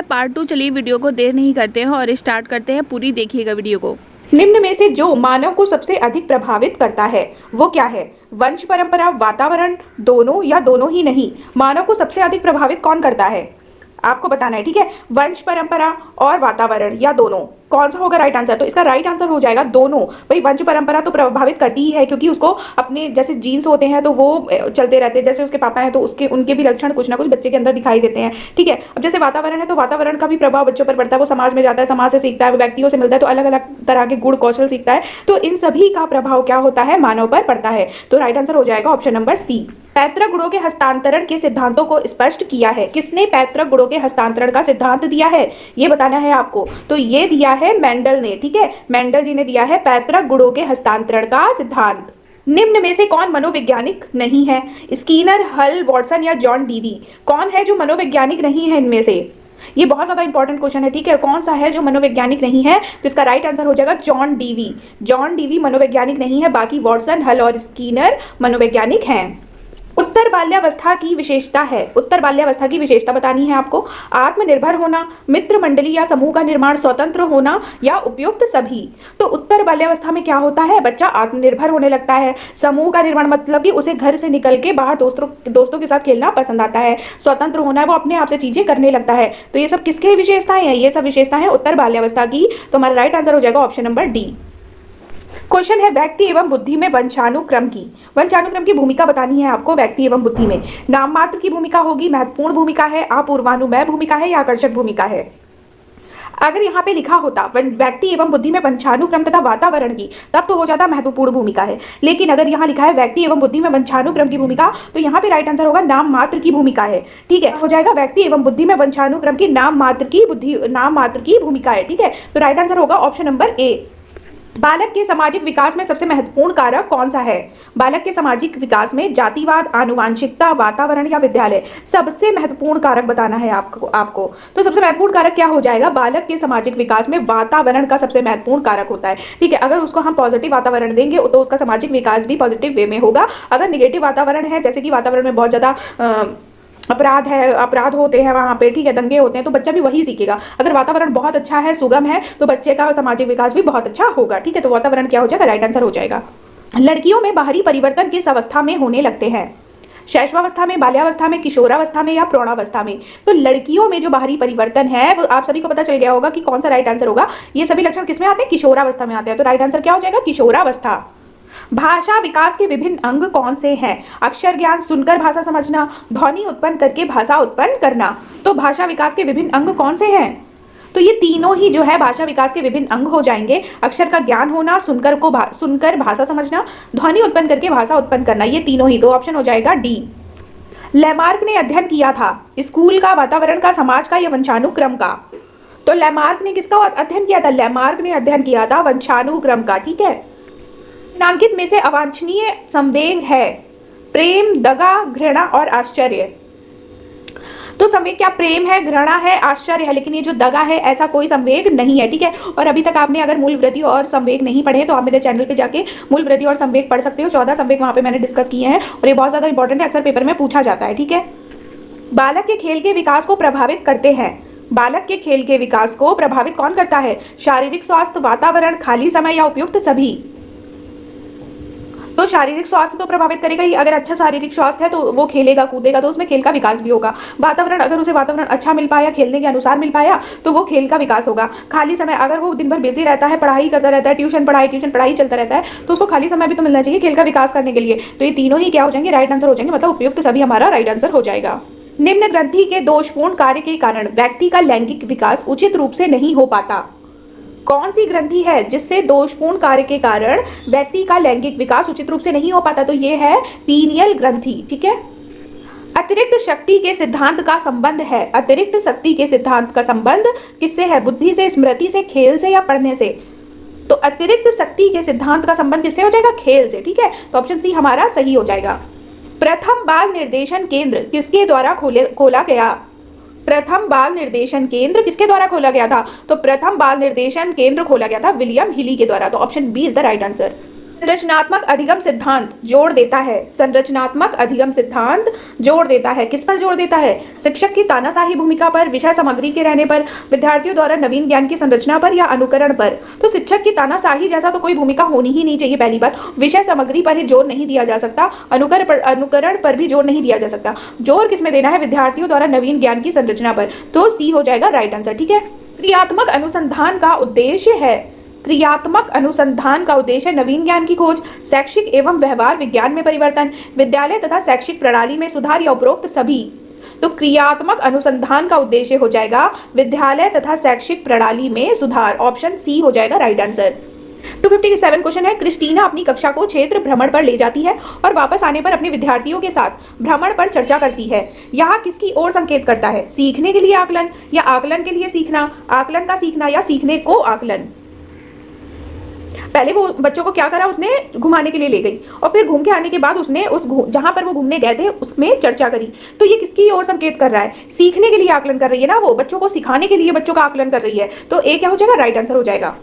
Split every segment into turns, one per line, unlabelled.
है पार्ट 2। चलिए वीडियो को देर नहीं करते हैं और स्टार्ट करते हैं। पूरी देखिएगा वीडियो को।
निम्न में से जो मानव को सबसे अधिक प्रभावित करता है वो क्या है? वंश परंपरा, वातावरण, दोनों या दोनों ही नहीं? मानव को सबसे अधिक प्रभावित कौन करता है आपको बताना है, ठीक है। वंश परंपरा और वातावरण या दोनों, कौन सा होगा राइट आंसर? तो इसका राइट आंसर हो जाएगा दोनों। भाई वंश परंपरा तो प्रभावित करती ही है क्योंकि उसको अपने जैसे जीन्स होते हैं तो वो चलते रहते हैं, जैसे उसके पापा हैं तो उसके उनके भी लक्षण कुछ ना कुछ बच्चे के अंदर दिखाई देते हैं, ठीक है। अब जैसे वातावरण है तो वातावरण का भी प्रभाव बच्चों पर पड़ता है, वो समाज में जाता है, समाज से सीखता है, व्यक्तियों से मिलता है तो अलग अलग तरह के गुण कौशल सीखता है, तो इन सभी का प्रभाव क्या होता है? मानव पर पड़ता है। तो राइट आंसर हो जाएगा ऑप्शन नंबर सी। पैतृक गुणों के हस्तांतरण के सिद्धांतों को स्पष्ट किया है। किसने पैतृक गुणों के हस्तांतरण का सिद्धांत दिया है ये बताना है आपको। तो ये दिया है मेंडल ने, ठीक है। मेंडल जी ने दिया है पैतृक गुणों के हस्तांतरण का सिद्धांत। निम्न में से कौन मनोवैज्ञानिक नहीं है? स्कीनर, हल, वॉटसन या जॉन डीवी? कौन है जो मनोवैज्ञानिक नहीं है इनमें से? ये बहुत ज्यादा इंपॉर्टेंट क्वेश्चन है, ठीक है। कौन सा है जो मनोवैज्ञानिक नहीं है? तो इसका राइट आंसर हो जाएगा जॉन डीवी। जॉन डीवी मनोवैज्ञानिक नहीं है, बाकी वॉटसन, हल और स्कीनर मनोवैज्ञानिक हैं। उत्तर बाल्यावस्था की विशेषता है। उत्तर बाल्यावस्था की विशेषता बतानी है आपको। आत्मनिर्भर होना, मित्र मंडली या समूह का निर्माण, स्वतंत्र होना या उपयुक्त सभी? तो उत्तर बाल्यावस्था में क्या होता है? बच्चा आत्मनिर्भर होने लगता है। समूह का निर्माण मतलब कि उसे घर से निकल के बाहर दोस्तों के साथ खेलना पसंद आता है। स्वतंत्र होना है, वो अपने आप से चीजें करने लगता है। तो ये सब किसकी विशेषताएं हैं? ये सब विशेषताएं हैं उत्तर बाल्यावस्था की। तो हमारा राइट आंसर हो जाएगा ऑप्शन नंबर डी। क्वेश्चन है व्यक्ति एवं बुद्धि में वंशानुक्रम की। वंशानुक्रम की भूमिका बतानी है आपको। व्यक्ति एवं बुद्धि में नाम मात्र की भूमिका होगी, महत्वपूर्ण भूमिका है, अपूर्वानुमेय भूमिका है या आकर्षक भूमिका है? अगर यहाँ पे लिखा होता व्यक्ति एवं बुद्धि में वंशानुक्रम तथा वातावरण की, तब तो हो जाता महत्वपूर्ण भूमिका है। लेकिन अगर यहाँ लिखा है व्यक्ति एवं बुद्धि में वंशानुक्रम की भूमिका, तो यहाँ पे राइट आंसर होगा नाम मात्र की भूमिका है, ठीक है। हो जाएगा व्यक्ति एवं बुद्धि में वंशानुक्रम की नाम मात्र की भूमिका है, ठीक है। तो राइट आंसर होगा ऑप्शन नंबर ए। बालक के सामाजिक विकास में सबसे महत्वपूर्ण कारक कौन सा है? बालक के सामाजिक विकास में जातिवाद, आनुवांशिकता, वातावरण या विद्यालय? सबसे महत्वपूर्ण कारक बताना है आपको। तो सबसे महत्वपूर्ण कारक क्या हो जाएगा? बालक के सामाजिक विकास में वातावरण का सबसे महत्वपूर्ण कारक होता है, ठीक है। अगर उसको हम पॉजिटिव वातावरण देंगे तो उसका सामाजिक विकास भी पॉजिटिव वे में होगा। अगर निगेटिव वातावरण है, जैसे कि वातावरण में बहुत ज्यादा अपराध होते हैं वहाँ पे, ठीक है, दंगे होते हैं, तो बच्चा भी वही सीखेगा। अगर वातावरण बहुत अच्छा है, सुगम है, तो बच्चे का सामाजिक विकास भी बहुत अच्छा होगा, ठीक है। तो वातावरण क्या हो जाएगा? राइट आंसर हो जाएगा। लड़कियों में बाहरी परिवर्तन किस अवस्था में होने लगते हैं? शैशवावस्था में, बाल्यावस्था में, किशोरावस्था में या प्रौढ़ावस्था में? तो लड़कियों में जो बाहरी परिवर्तन है वो आप सभी को पता चल गया होगा कि कौन सा राइट आंसर होगा। ये सभी लक्षण किसमें आते हैं? किशोरावस्था में आते हैं। तो राइट आंसर क्या हो जाएगा? किशोरावस्था। भाषा विकास के विभिन्न अंग कौन से हैं? अक्षर ज्ञान, सुनकर भाषा समझना, ध्वनि उत्पन्न करके भाषा उत्पन्न करना। तो भाषा विकास के विभिन्न अंग कौन से हैं? तो ये तीनों ही जो है भाषा विकास के विभिन्न अंग हो जाएंगे। अक्षर का ज्ञान होना, सुनकर भाषा समझना, ध्वनि उत्पन्न करके भाषा उत्पन्न करना, ये तीनों ही। तो ऑप्शन हो जाएगा डी। लैमार्क ने अध्ययन किया था स्कूल का, वातावरण का, समाज का या वंशानुक्रम का? तो लैमार्क ने किसका अध्ययन किया था? लैमार्क ने अध्ययन किया था वंशानुक्रम का, ठीक है। निम्नलिखित में से अवांछनीय संवेग है? प्रेम, दगा, घृणा और आश्चर्य। तो संवेग क्या? प्रेम है, घृणा है, आश्चर्य है, लेकिन ये जो दगा है ऐसा कोई संवेग नहीं है, ठीक है। और अभी तक आपने अगर मूल वृद्धि और संवेग नहीं पढ़े तो आप मेरे चैनल पे जाके मूल वृद्धि और संवेग पढ़ सकते हो। 14 संवेग वहां पे मैंने डिस्कस किए हैं और ये बहुत ज्यादा इंपॉर्टेंट है, अक्सर पेपर में पूछा जाता है, ठीक है। बालक के खेल के विकास को प्रभावित करते हैं। बालक के खेल के विकास को प्रभावित कौन करता है? शारीरिक स्वास्थ्य, वातावरण, खाली समय या उपयुक्त सभी? तो शारीरिक स्वास्थ्य तो प्रभावित करेगा ही। अगर अच्छा शारीरिक स्वास्थ्य है तो वो खेलेगा कूदेगा तो उसमें खेल का विकास भी होगा। वातावरण, अगर उसे वातावरण अच्छा मिल पाया, खेलने के अनुसार मिल पाया, तो वो खेल का विकास होगा। खाली समय, अगर वो दिन भर बिजी रहता है, पढ़ाई करता रहता है, ट्यूशन पढ़ाई चलता रहता है, तो उसको खाली समय भी तो मिलना चाहिए खेल का विकास करने के लिए। तो ये तीनों ही क्या हो जाएंगे? राइट आंसर हो जाएंगे, मतलब उपयुक्त सभी हमारा राइट आंसर हो जाएगा। निम्न ग्रंथि के दोषपूर्ण कार्य के कारण व्यक्ति का लैंगिक विकास उचित रूप से नहीं हो पाता। कौन सी ग्रंथि है जिससे दोषपूर्ण कार्य के कारण व्यक्ति का लैंगिक विकास उचित रूप से नहीं हो पाता? तो ये है पीनियल ग्रंथि, ठीक है। अतिरिक्त शक्ति के सिद्धांत का संबंध है। अतिरिक्त शक्ति के सिद्धांत का संबंध किससे है? बुद्धि से, स्मृति से, खेल से या पढ़ने से? तो अतिरिक्त शक्ति के सिद्धांत का संबंध किससे हो जाएगा? खेल से, ठीक है। तो ऑप्शन सी हमारा सही हो जाएगा। प्रथम बाल निर्देशन केंद्र किसके द्वारा खोला गया? प्रथम बाल निर्देशन केंद्र किसके द्वारा खोला गया था? तो प्रथम बाल निर्देशन केंद्र खोला गया था विलियम हिली के द्वारा। तो option B is the right answer. संरचनात्मक अधिगम सिद्धांत जोड़ देता है, संरचनात्मक अधिगम सिद्धांत जोड़ देता है, किस पर जोड़ देता है? शिक्षक की तानाशाही भूमिका पर, विषय सामग्री के रहने पर, विद्यार्थियों द्वारा नवीन ज्ञान की संरचना पर या अनुकरण पर? तो शिक्षक की तानाशाही जैसा तो कोई भूमिका होनी ही नहीं चाहिए पहली बात। विषय सामग्री पर ही जोर नहीं दिया जा सकता, अनुकरण पर भी जोर नहीं दिया जा सकता। जोर किस में देना है? विद्यार्थियों द्वारा नवीन ज्ञान की संरचना पर। तो सी हो जाएगा राइट आंसर, ठीक है। क्रियात्मक अनुसंधान का उद्देश्य है, क्रियात्मक अनुसंधान का उद्देश्य नवीन ज्ञान की खोज, शैक्षिक एवं व्यवहार विज्ञान में परिवर्तन, विद्यालय तथा शैक्षिक प्रणाली में सुधार या उपरोक्त सभी। तो क्रियात्मक अनुसंधान का उद्देश्य हो जाएगा विद्यालय तथा शैक्षिक प्रणाली में सुधार, ऑप्शन सी हो जाएगा राइट आंसर। 257 क्वेश्चन है, क्रिस्टीना अपनी कक्षा को क्षेत्र भ्रमण पर ले जाती है और वापस आने पर अपने विद्यार्थियों के साथ भ्रमण पर चर्चा करती है। यहाँ किसकी ओर संकेत करता है? सीखने के लिए आकलन या आकलन के लिए सीखना, आकलन का सीखना या सीखने को आकलन? पहले वो बच्चों को क्या करा, उसने घुमाने के लिए ले गई और फिर घूम के आने के बाद उसने उस जहां पर वो घूमने गए थे उसमें चर्चा करी। तो ये किसकी ओर संकेत कर रहा है? सीखने के लिए आकलन कर रही है ना, वो बच्चों को सिखाने के लिए बच्चों का आकलन कर रही है। तो ए क्या हो जाएगा? राइट आंसर हो जाएगा।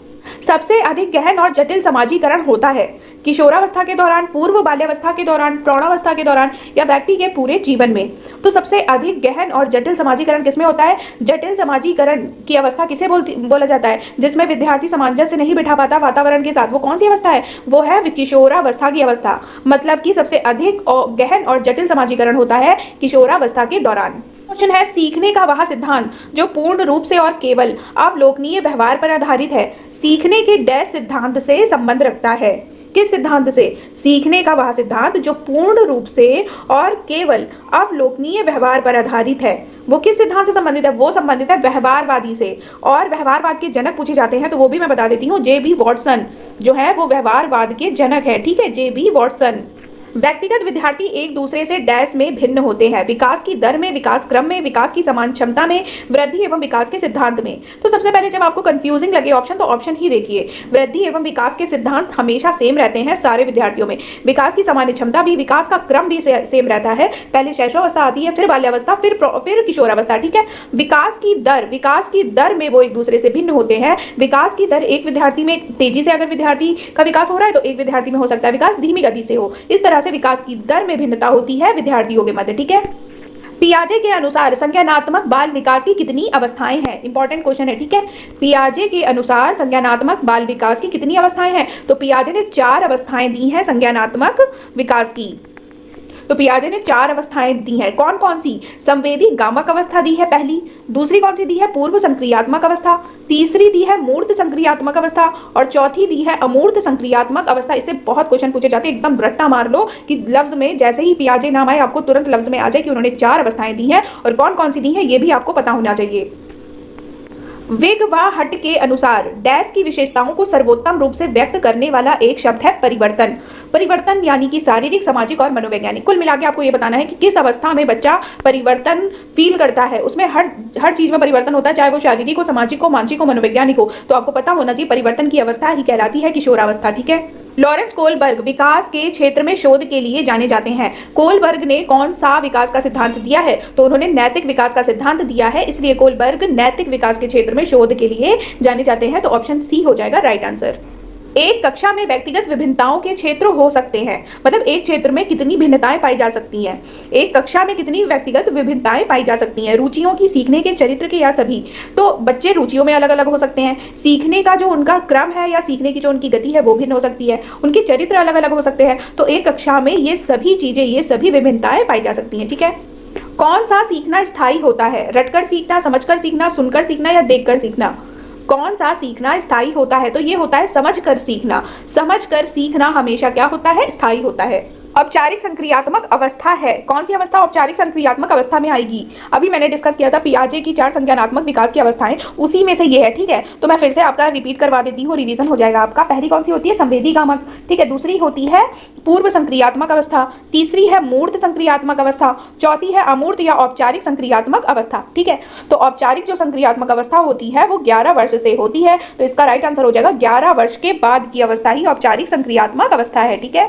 सबसे अधिक गहन और जटिल समाजीकरण होता है किशोरावस्था के दौरान, पूर्व बाल्यावस्था के दौरान, प्रौढ़ावस्था के दौरान या व्यक्ति के पूरे जीवन में। तो सबसे अधिक गहन और जटिल समाजीकरण किसमें होता है? जटिल समाजीकरण की अवस्था किसे बोला जाता है? जिसमें विद्यार्थी सामंजस्य नहीं बिठा पाता वातावरण के साथ। वो कौन सी अवस्था है? वो है किशोरावस्था की अवस्था। मतलब कि सबसे अधिक गहन और जटिल समाजीकरण होता है किशोरावस्था के दौरान। क्वेश्चन है, सीखने का वह सिद्धांत जो पूर्ण रूप से और केवल अवलोकनीय व्यवहार पर आधारित है, सीखने के डैश सिद्धांत से संबंध रखता है। किस सिद्धांत से? सीखने का वह सिद्धांत जो पूर्ण रूप से और केवल अवलोकनीय व्यवहार पर आधारित है, वो किस सिद्धांत से संबंधित है? वो संबंधित है व्यवहारवादी से। और व्यवहारवाद के जनक पूछे जाते हैं तो वो भी मैं बता देती हूँ, जे.बी. वॉटसन जो है वो व्यवहारवाद के जनक है, ठीक है, जे.बी. वॉटसन। व्यक्तिगत विद्यार्थी एक दूसरे से डैश में भिन्न होते हैं, विकास की दर में, विकास क्रम में, विकास की समान क्षमता में, वृद्धि एवं विकास के सिद्धांत में। तो सबसे पहले जब आपको कंफ्यूजिंग लगे ऑप्शन तो ऑप्शन ही देखिए। वृद्धि एवं विकास के सिद्धांत हमेशा सेम रहते हैं सारे विद्यार्थियों में। विकास की सामान्य क्षमता भी, विकास का क्रम भी सेम रहता है। पहले शैशवावस्था आती है, फिर बाल्यावस्था, फिर किशोरावस्था, ठीक है। विकास की दर में वो एक दूसरे से भिन्न होते हैं। विकास की दर एक विद्यार्थी में तेजी से अगर विद्यार्थी का विकास हो रहा है तो एक विद्यार्थी में हो सकता है विकास धीमी गति से हो। इस तरह से विकास की दर में भिन्नता होती है विद्यार्थियों के मध्य, ठीक है। पियाजे के अनुसार संज्ञानात्मक बाल विकास की कितनी अवस्थाएं हैं? इंपॉर्टेंट क्वेश्चन है, ठीक है। पियाजे के अनुसार संज्ञानात्मक बाल विकास की कितनी अवस्थाएं हैं? तो पियाजे ने 4 अवस्थाएं दी हैं संज्ञानात्मक विकास की। तो पियाजे ने 4 अवस्थाएं दी हैं। कौन कौन सी? संवेदी गामक अवस्था दी है पहली, दूसरी कौन सी दी है? पूर्व संक्रियात्मक अवस्था, तीसरी दी है मूर्त संक्रियात्मक अवस्था और चौथी दी है अमूर्त संक्रियात्मक अवस्था। इससे बहुत क्वेश्चन पूछे जाते हैं, एकदम रट्टा मार लो कि लफ्ज में जैसे ही पियाजे नाम आए आपको तुरंत लफ्ज में आ जाए कि उन्होंने 4 अवस्थाएं दी हैं और कौन कौन सी दी हैं ये भी आपको पता होना चाहिए। विग व हट के अनुसार डैश की विशेषताओं को सर्वोत्तम रूप से व्यक्त करने वाला एक शब्द है परिवर्तन। परिवर्तन यानी कि शारीरिक, सामाजिक और मनोवैज्ञानिक। कुल मिला के आपको ये बताना है कि किस अवस्था में बच्चा परिवर्तन फील करता है। उसमें हर चीज में परिवर्तन होता है, चाहे वो शारीरिक हो, सामाजिक हो, मानसिक हो, मनोवैज्ञानिक हो। तो आपको पता होना चाहिए परिवर्तन की अवस्था ही कहलाती है किशोरावस्था, ठीक है। लॉरेंस कोलबर्ग विकास के क्षेत्र में शोध के लिए जाने जाते हैं। कोलबर्ग ने कौन सा विकास का सिद्धांत दिया है? तो उन्होंने नैतिक विकास का सिद्धांत दिया है, इसलिए कोलबर्ग नैतिक विकास के क्षेत्र में शोध के लिए जाने जाते हैं। तो ऑप्शन सी हो जाएगा राइट आंसर। एक कक्षा में व्यक्तिगत विभिन्नताओं के क्षेत्र हो सकते हैं, मतलब एक क्षेत्र में कितनी भिन्नताएं पाई जा सकती हैं। एक कक्षा में कितनी व्यक्तिगत विभिन्नताएं पाई जा सकती हैं? रुचियों की, सीखने के, चरित्र के या सभी? तो बच्चे रुचियों में अलग अलग हो सकते हैं, सीखने का जो उनका क्रम है या सीखने की जो उनकी गति है वो भिन्न हो सकती है, उनके चरित्र अलग अलग हो सकते हैं। तो एक कक्षा में ये सभी चीजें, ये सभी विभिन्नताएं पाई जा सकती हैं, ठीक है। कौन सा सीखना स्थायी होता है? रटकर सीखना, समझकर सीखना, सुनकर सीखना या देखकर सीखना? कौन सा सीखना स्थायी होता है? तो ये होता है समझकर सीखना। समझकर सीखना हमेशा क्या होता है? स्थायी होता है। औपचारिक संक्रियात्मक अवस्था है, कौन सी अवस्था औपचारिक संक्रियात्मक अवस्था में आएगी? अभी मैंने डिस्कस किया था पियाजे की 4 संज्ञानात्मक विकास की अवस्थाएं, उसी में से ये है, ठीक है। तो मैं फिर से आपका रिपीट करवा देती हूँ, रिवीजन हो जाएगा आपका। पहली कौन सी होती है? संवेदी गामक, ठीक है। दूसरी होती है पूर्व संक्रियात्मक अवस्था, तीसरी है मूर्त संक्रियात्मक अवस्था, चौथी है अमूर्त या औपचारिक संक्रियात्मक अवस्था, ठीक है। तो औपचारिक जो संक्रियात्मक अवस्था होती है वो 11 वर्ष से होती है, तो इसका राइट आंसर हो जाएगा 11 वर्ष के बाद की अवस्था ही औपचारिक संक्रियात्मक अवस्था है, ठीक है।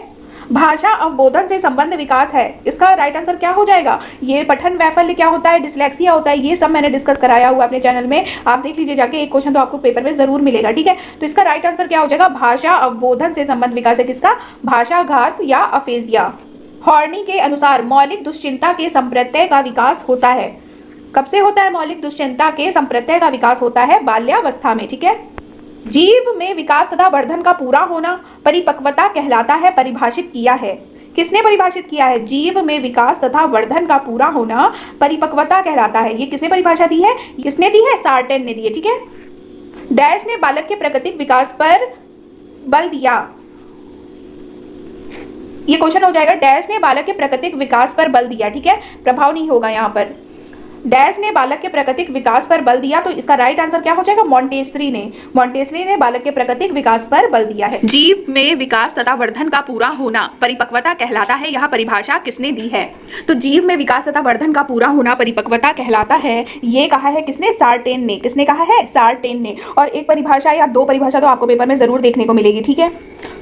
भाषा अवबोधन से संबंध विकास है, इसका राइट आंसर क्या हो जाएगा? ये पठन वैफल्य क्या होता है, डिसलेक्सिया होता है, ये सब मैंने डिस्कस कराया हुआ अपने चैनल में, आप देख लीजिए जाके, एक क्वेश्चन तो आपको पेपर में जरूर मिलेगा, ठीक है। तो इसका राइट आंसर क्या हो जाएगा? भाषा अवबोधन से संबंध विकास है, किसका? भाषाघात या अफेजिया। हॉर्नी के अनुसार मौलिक दुश्चिंता के संप्रत्यय का विकास होता है, कब से होता है? मौलिक दुश्चिंता के संप्रत्यय का विकास होता है बाल्यावस्था में, ठीक है। जीव में विकास तथा वर्धन का पूरा होना परिपक्वता कहलाता है, परिभाषित किया है, किसने परिभाषित किया है? जीव में विकास तथा वर्धन का पूरा होना परिपक्वता कहलाता है, ये किसने परिभाषा दी है? किसने दी है? सार्टेन ने दी है, ठीक है। डैश ने बालक के प्राकृतिक विकास पर बल दिया, ये क्वेश्चन हो जाएगा, डैश ने बालक के प्राकृतिक विकास पर बल दिया, ठीक है, प्रभाव नहीं होगा यहाँ पर। डैश ने बालक के प्राकृतिक विकास पर बल दिया, तो इसका राइट आंसर क्या हो जाएगा? मॉन्टेसरी ने बालक के प्राकृतिक विकास पर बल दिया है। जीव में विकास तथा वर्धन का पूरा होना परिपक्वता कहलाता है, यह परिभाषा किसने दी है? तो जीव में विकास तथा वर्धन का पूरा होना परिपक्वता कहलाता है, ये कहा है किसने? सार्टेन ने। किसने कहा है? सार्टेन ने। और एक परिभाषा या दो परिभाषा तो आपको पेपर में जरूर देखने को मिलेगी, ठीक है।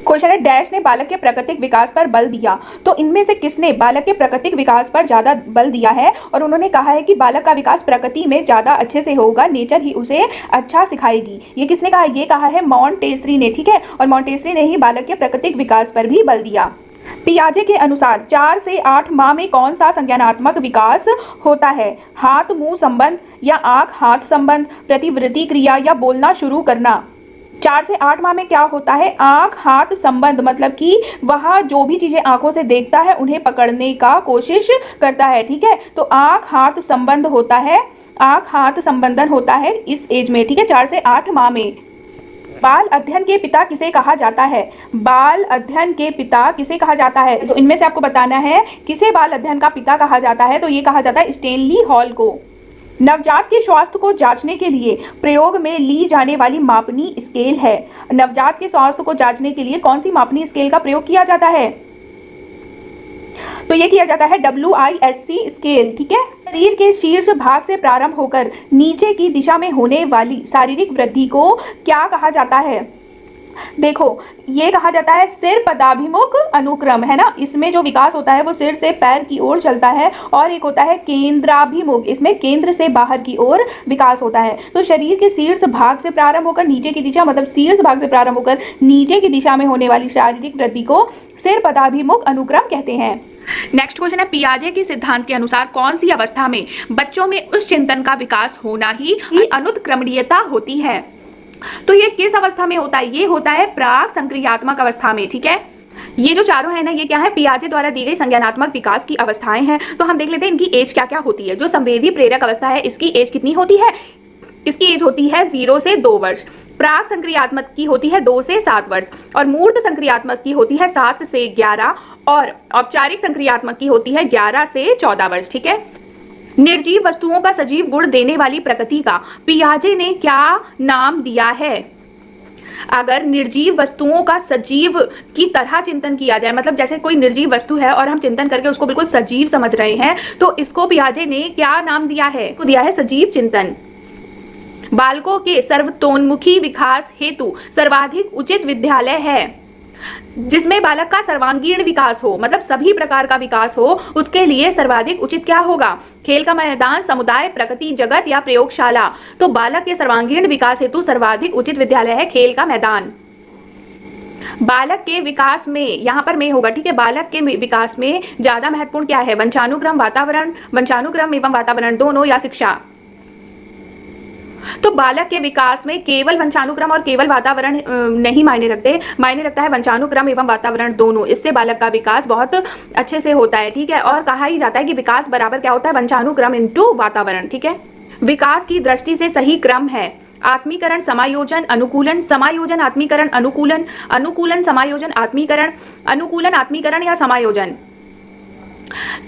क्वेश्चन है, डैश ने बालक के प्राकृतिक विकास पर बल दिया, तो इनमें से किसने बालक के प्राकृतिक विकास पर ज्यादा बल दिया है? और उन्होंने कहा है कि बालक का विकास प्रकृति में ज्यादा अच्छे से होगा, नेचर ही उसे अच्छा सिखाएगी, ये किसने कहा? ये कहा है मॉन्टेसरी ने, ठीक है। और मॉन्टेसरी ने ही बालक के प्राकृतिक विकास पर भी बल दिया। पियाजे के अनुसार 4 से 8 माह में कौन सा संज्ञानात्मक विकास होता है? हाथ मुंह संबंध या आंख हाथ संबंध, प्रतिवृत्ति क्रिया या बोलना शुरू करना। 4 से 8 माह में क्या होता है? आंख हाथ संबंध, मतलब कि वह जो भी चीजें आंखों से देखता है उन्हें पकड़ने का कोशिश करता है, ठीक है। तो आंख हाथ संबंध होता है, आंख हाथ संबंधन होता है इस एज में, ठीक है, 4 से 8 माह में। बाल अध्ययन के पिता किसे कहा जाता है? बाल अध्ययन के पिता किसे कहा जाता है? तो इनमें से आपको बताना है किसे बाल अध्ययन का पिता कहा जाता है। तो ये कहा जाता है स्टेनली हॉल को। नवजात के स्वास्थ्य को जांचने के लिए प्रयोग में ली जाने वाली मापनी स्केल है। नवजात के स्वास्थ्य को जांचने के लिए कौन सी मापनी स्केल का प्रयोग किया जाता है? तो ये किया जाता है WISC स्केल, ठीक है। शरीर के शीर्ष भाग से प्रारंभ होकर नीचे की दिशा में होने वाली शारीरिक वृद्धि को क्या कहा जाता है? देखो, ये कहा जाता है सिर पदाभिमुख अनुक्रम, है ना। इसमें जो विकास होता है वो सिर से पैर की ओर चलता है, और एक होता है केंद्राभिमुख, इसमें केंद्र से बाहर की ओर विकास होता है। तो शरीर के शीर्ष भाग से प्रारंभ होकर नीचे की दिशा, मतलब शीर्ष भाग से प्रारंभ होकर नीचे की दिशा में होने वाली शारीरिक वृद्धि को सिर पदाभिमुख अनुक्रम कहते हैं। नेक्स्ट क्वेश्चन है, पियाजे के सिद्धांत के अनुसार कौन सी अवस्था में बच्चों में उस चिंतन का विकास होना ही अनुत्क्रमणीयता होती है? तो ये किस अवस्था में होता है? ये होता है प्राक संक्रियात्मक अवस्था में, ठीक है। ये जो चारों है ना, ये क्या है? पियाजे द्वारा दी गई संज्ञानात्मक विकास की अवस्थाएं हैं। तो हम देख लेते हैं इनकी एज क्या क्या होती है। जो संवेदी प्रेरक अवस्था है, इसकी एज कितनी होती है? इसकी एज होती है 0 से 2 वर्ष। प्राक संक्रियात्मक की होती है 2 से 7 वर्ष, और मूर्त संक्रियात्मक की होती है 7 से 11, और औपचारिक संक्रियात्मक की होती है 11 से 14 वर्ष, ठीक है। निर्जीव वस्तुओं का सजीव गुण देने वाली प्रकृति का पियाजे ने क्या नाम दिया है? अगर निर्जीव वस्तुओं का सजीव की तरह चिंतन किया जाए, मतलब जैसे कोई निर्जीव वस्तु है और हम चिंतन करके उसको बिल्कुल सजीव समझ रहे हैं, तो इसको पियाजे ने क्या नाम दिया है? को दिया है सजीव चिंतन। बालकों के सर्वतोन्मुखी विकास हेतु सर्वाधिक उचित विद्यालय है जिसमें बालक का सर्वांगीण विकास हो, मतलब सभी प्रकार का विकास हो, उसके लिए सर्वाधिक उचित क्या होगा? खेल का मैदान, समुदाय, प्रकृति जगत या प्रयोगशाला। तो बालक के सर्वांगीण विकास हेतु सर्वाधिक उचित विद्यालय है खेल का मैदान। बालक के विकास में, यहाँ पर में होगा, ठीक है। बालक के विकास में ज्यादा महत्वपूर्ण क्या है? वंशानुक्रम, वातावरण, वंशानुक्रम एवं वातावरण दोनों, या शिक्षा? तो बालक के विकास में केवल वंशानुक्रम और केवल वातावरण नहीं मायने रखते, मायने रखता है वंशानुक्रम एवं वातावरण दोनों। इससे बालक का विकास बहुत अच्छे से होता है, ठीक है। और कहा ही जाता है कि विकास बराबर क्या होता है? वंशानुक्रम इंटू वातावरण, ठीक है। विकास की दृष्टि से सही क्रम है आत्मीकरण, समायोजन, अनुकूलन, समायोजन, आत्मीकरण, अनुकूलन, अनुकूलन, समायोजन, आत्मीकरण, अनुकूलन, आत्मीकरण या समायोजन।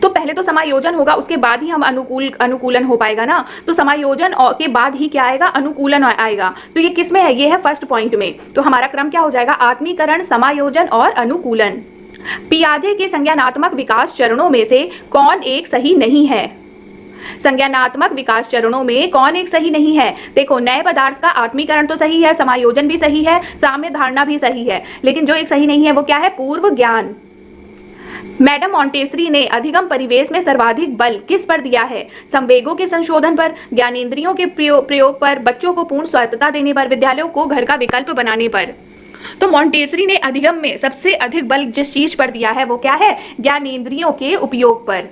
तो पहले तो समायोजन होगा, उसके बाद ही हम अनुकूलन हो पाएगा ना। तो समायोजन के बाद ही क्या आएगा? अनुकूलन आएगा। तो ये किस में है? ये है फर्स्ट पॉइंट में। तो हमारा क्रम क्या हो जाएगा? आत्मीकरण, समायोजन और अनुकूलन। पियाजे के संज्ञानात्मक विकास चरणों में से कौन एक सही नहीं है? संज्ञानात्मक विकास चरणों में कौन एक सही नहीं है? देखो, नए पदार्थ का आत्मीकरण तो सही है, समायोजन भी सही है, साम्य धारणा भी सही है, लेकिन जो एक सही नहीं है वो क्या है? पूर्व ज्ञान।
मैडम मॉन्टेसरी ने अधिगम परिवेश में सर्वाधिक बल किस पर दिया है? संवेगों के संशोधन पर, ज्ञानेंद्रियों के प्रयोग पर, बच्चों को पूर्ण स्वायत्तता देने पर, विद्यालयों को घर का विकल्प बनाने पर। तो मॉन्टेसरी ने अधिगम में सबसे अधिक बल जिस चीज पर दिया है वो क्या है? ज्ञानेंद्रियों के उपयोग पर।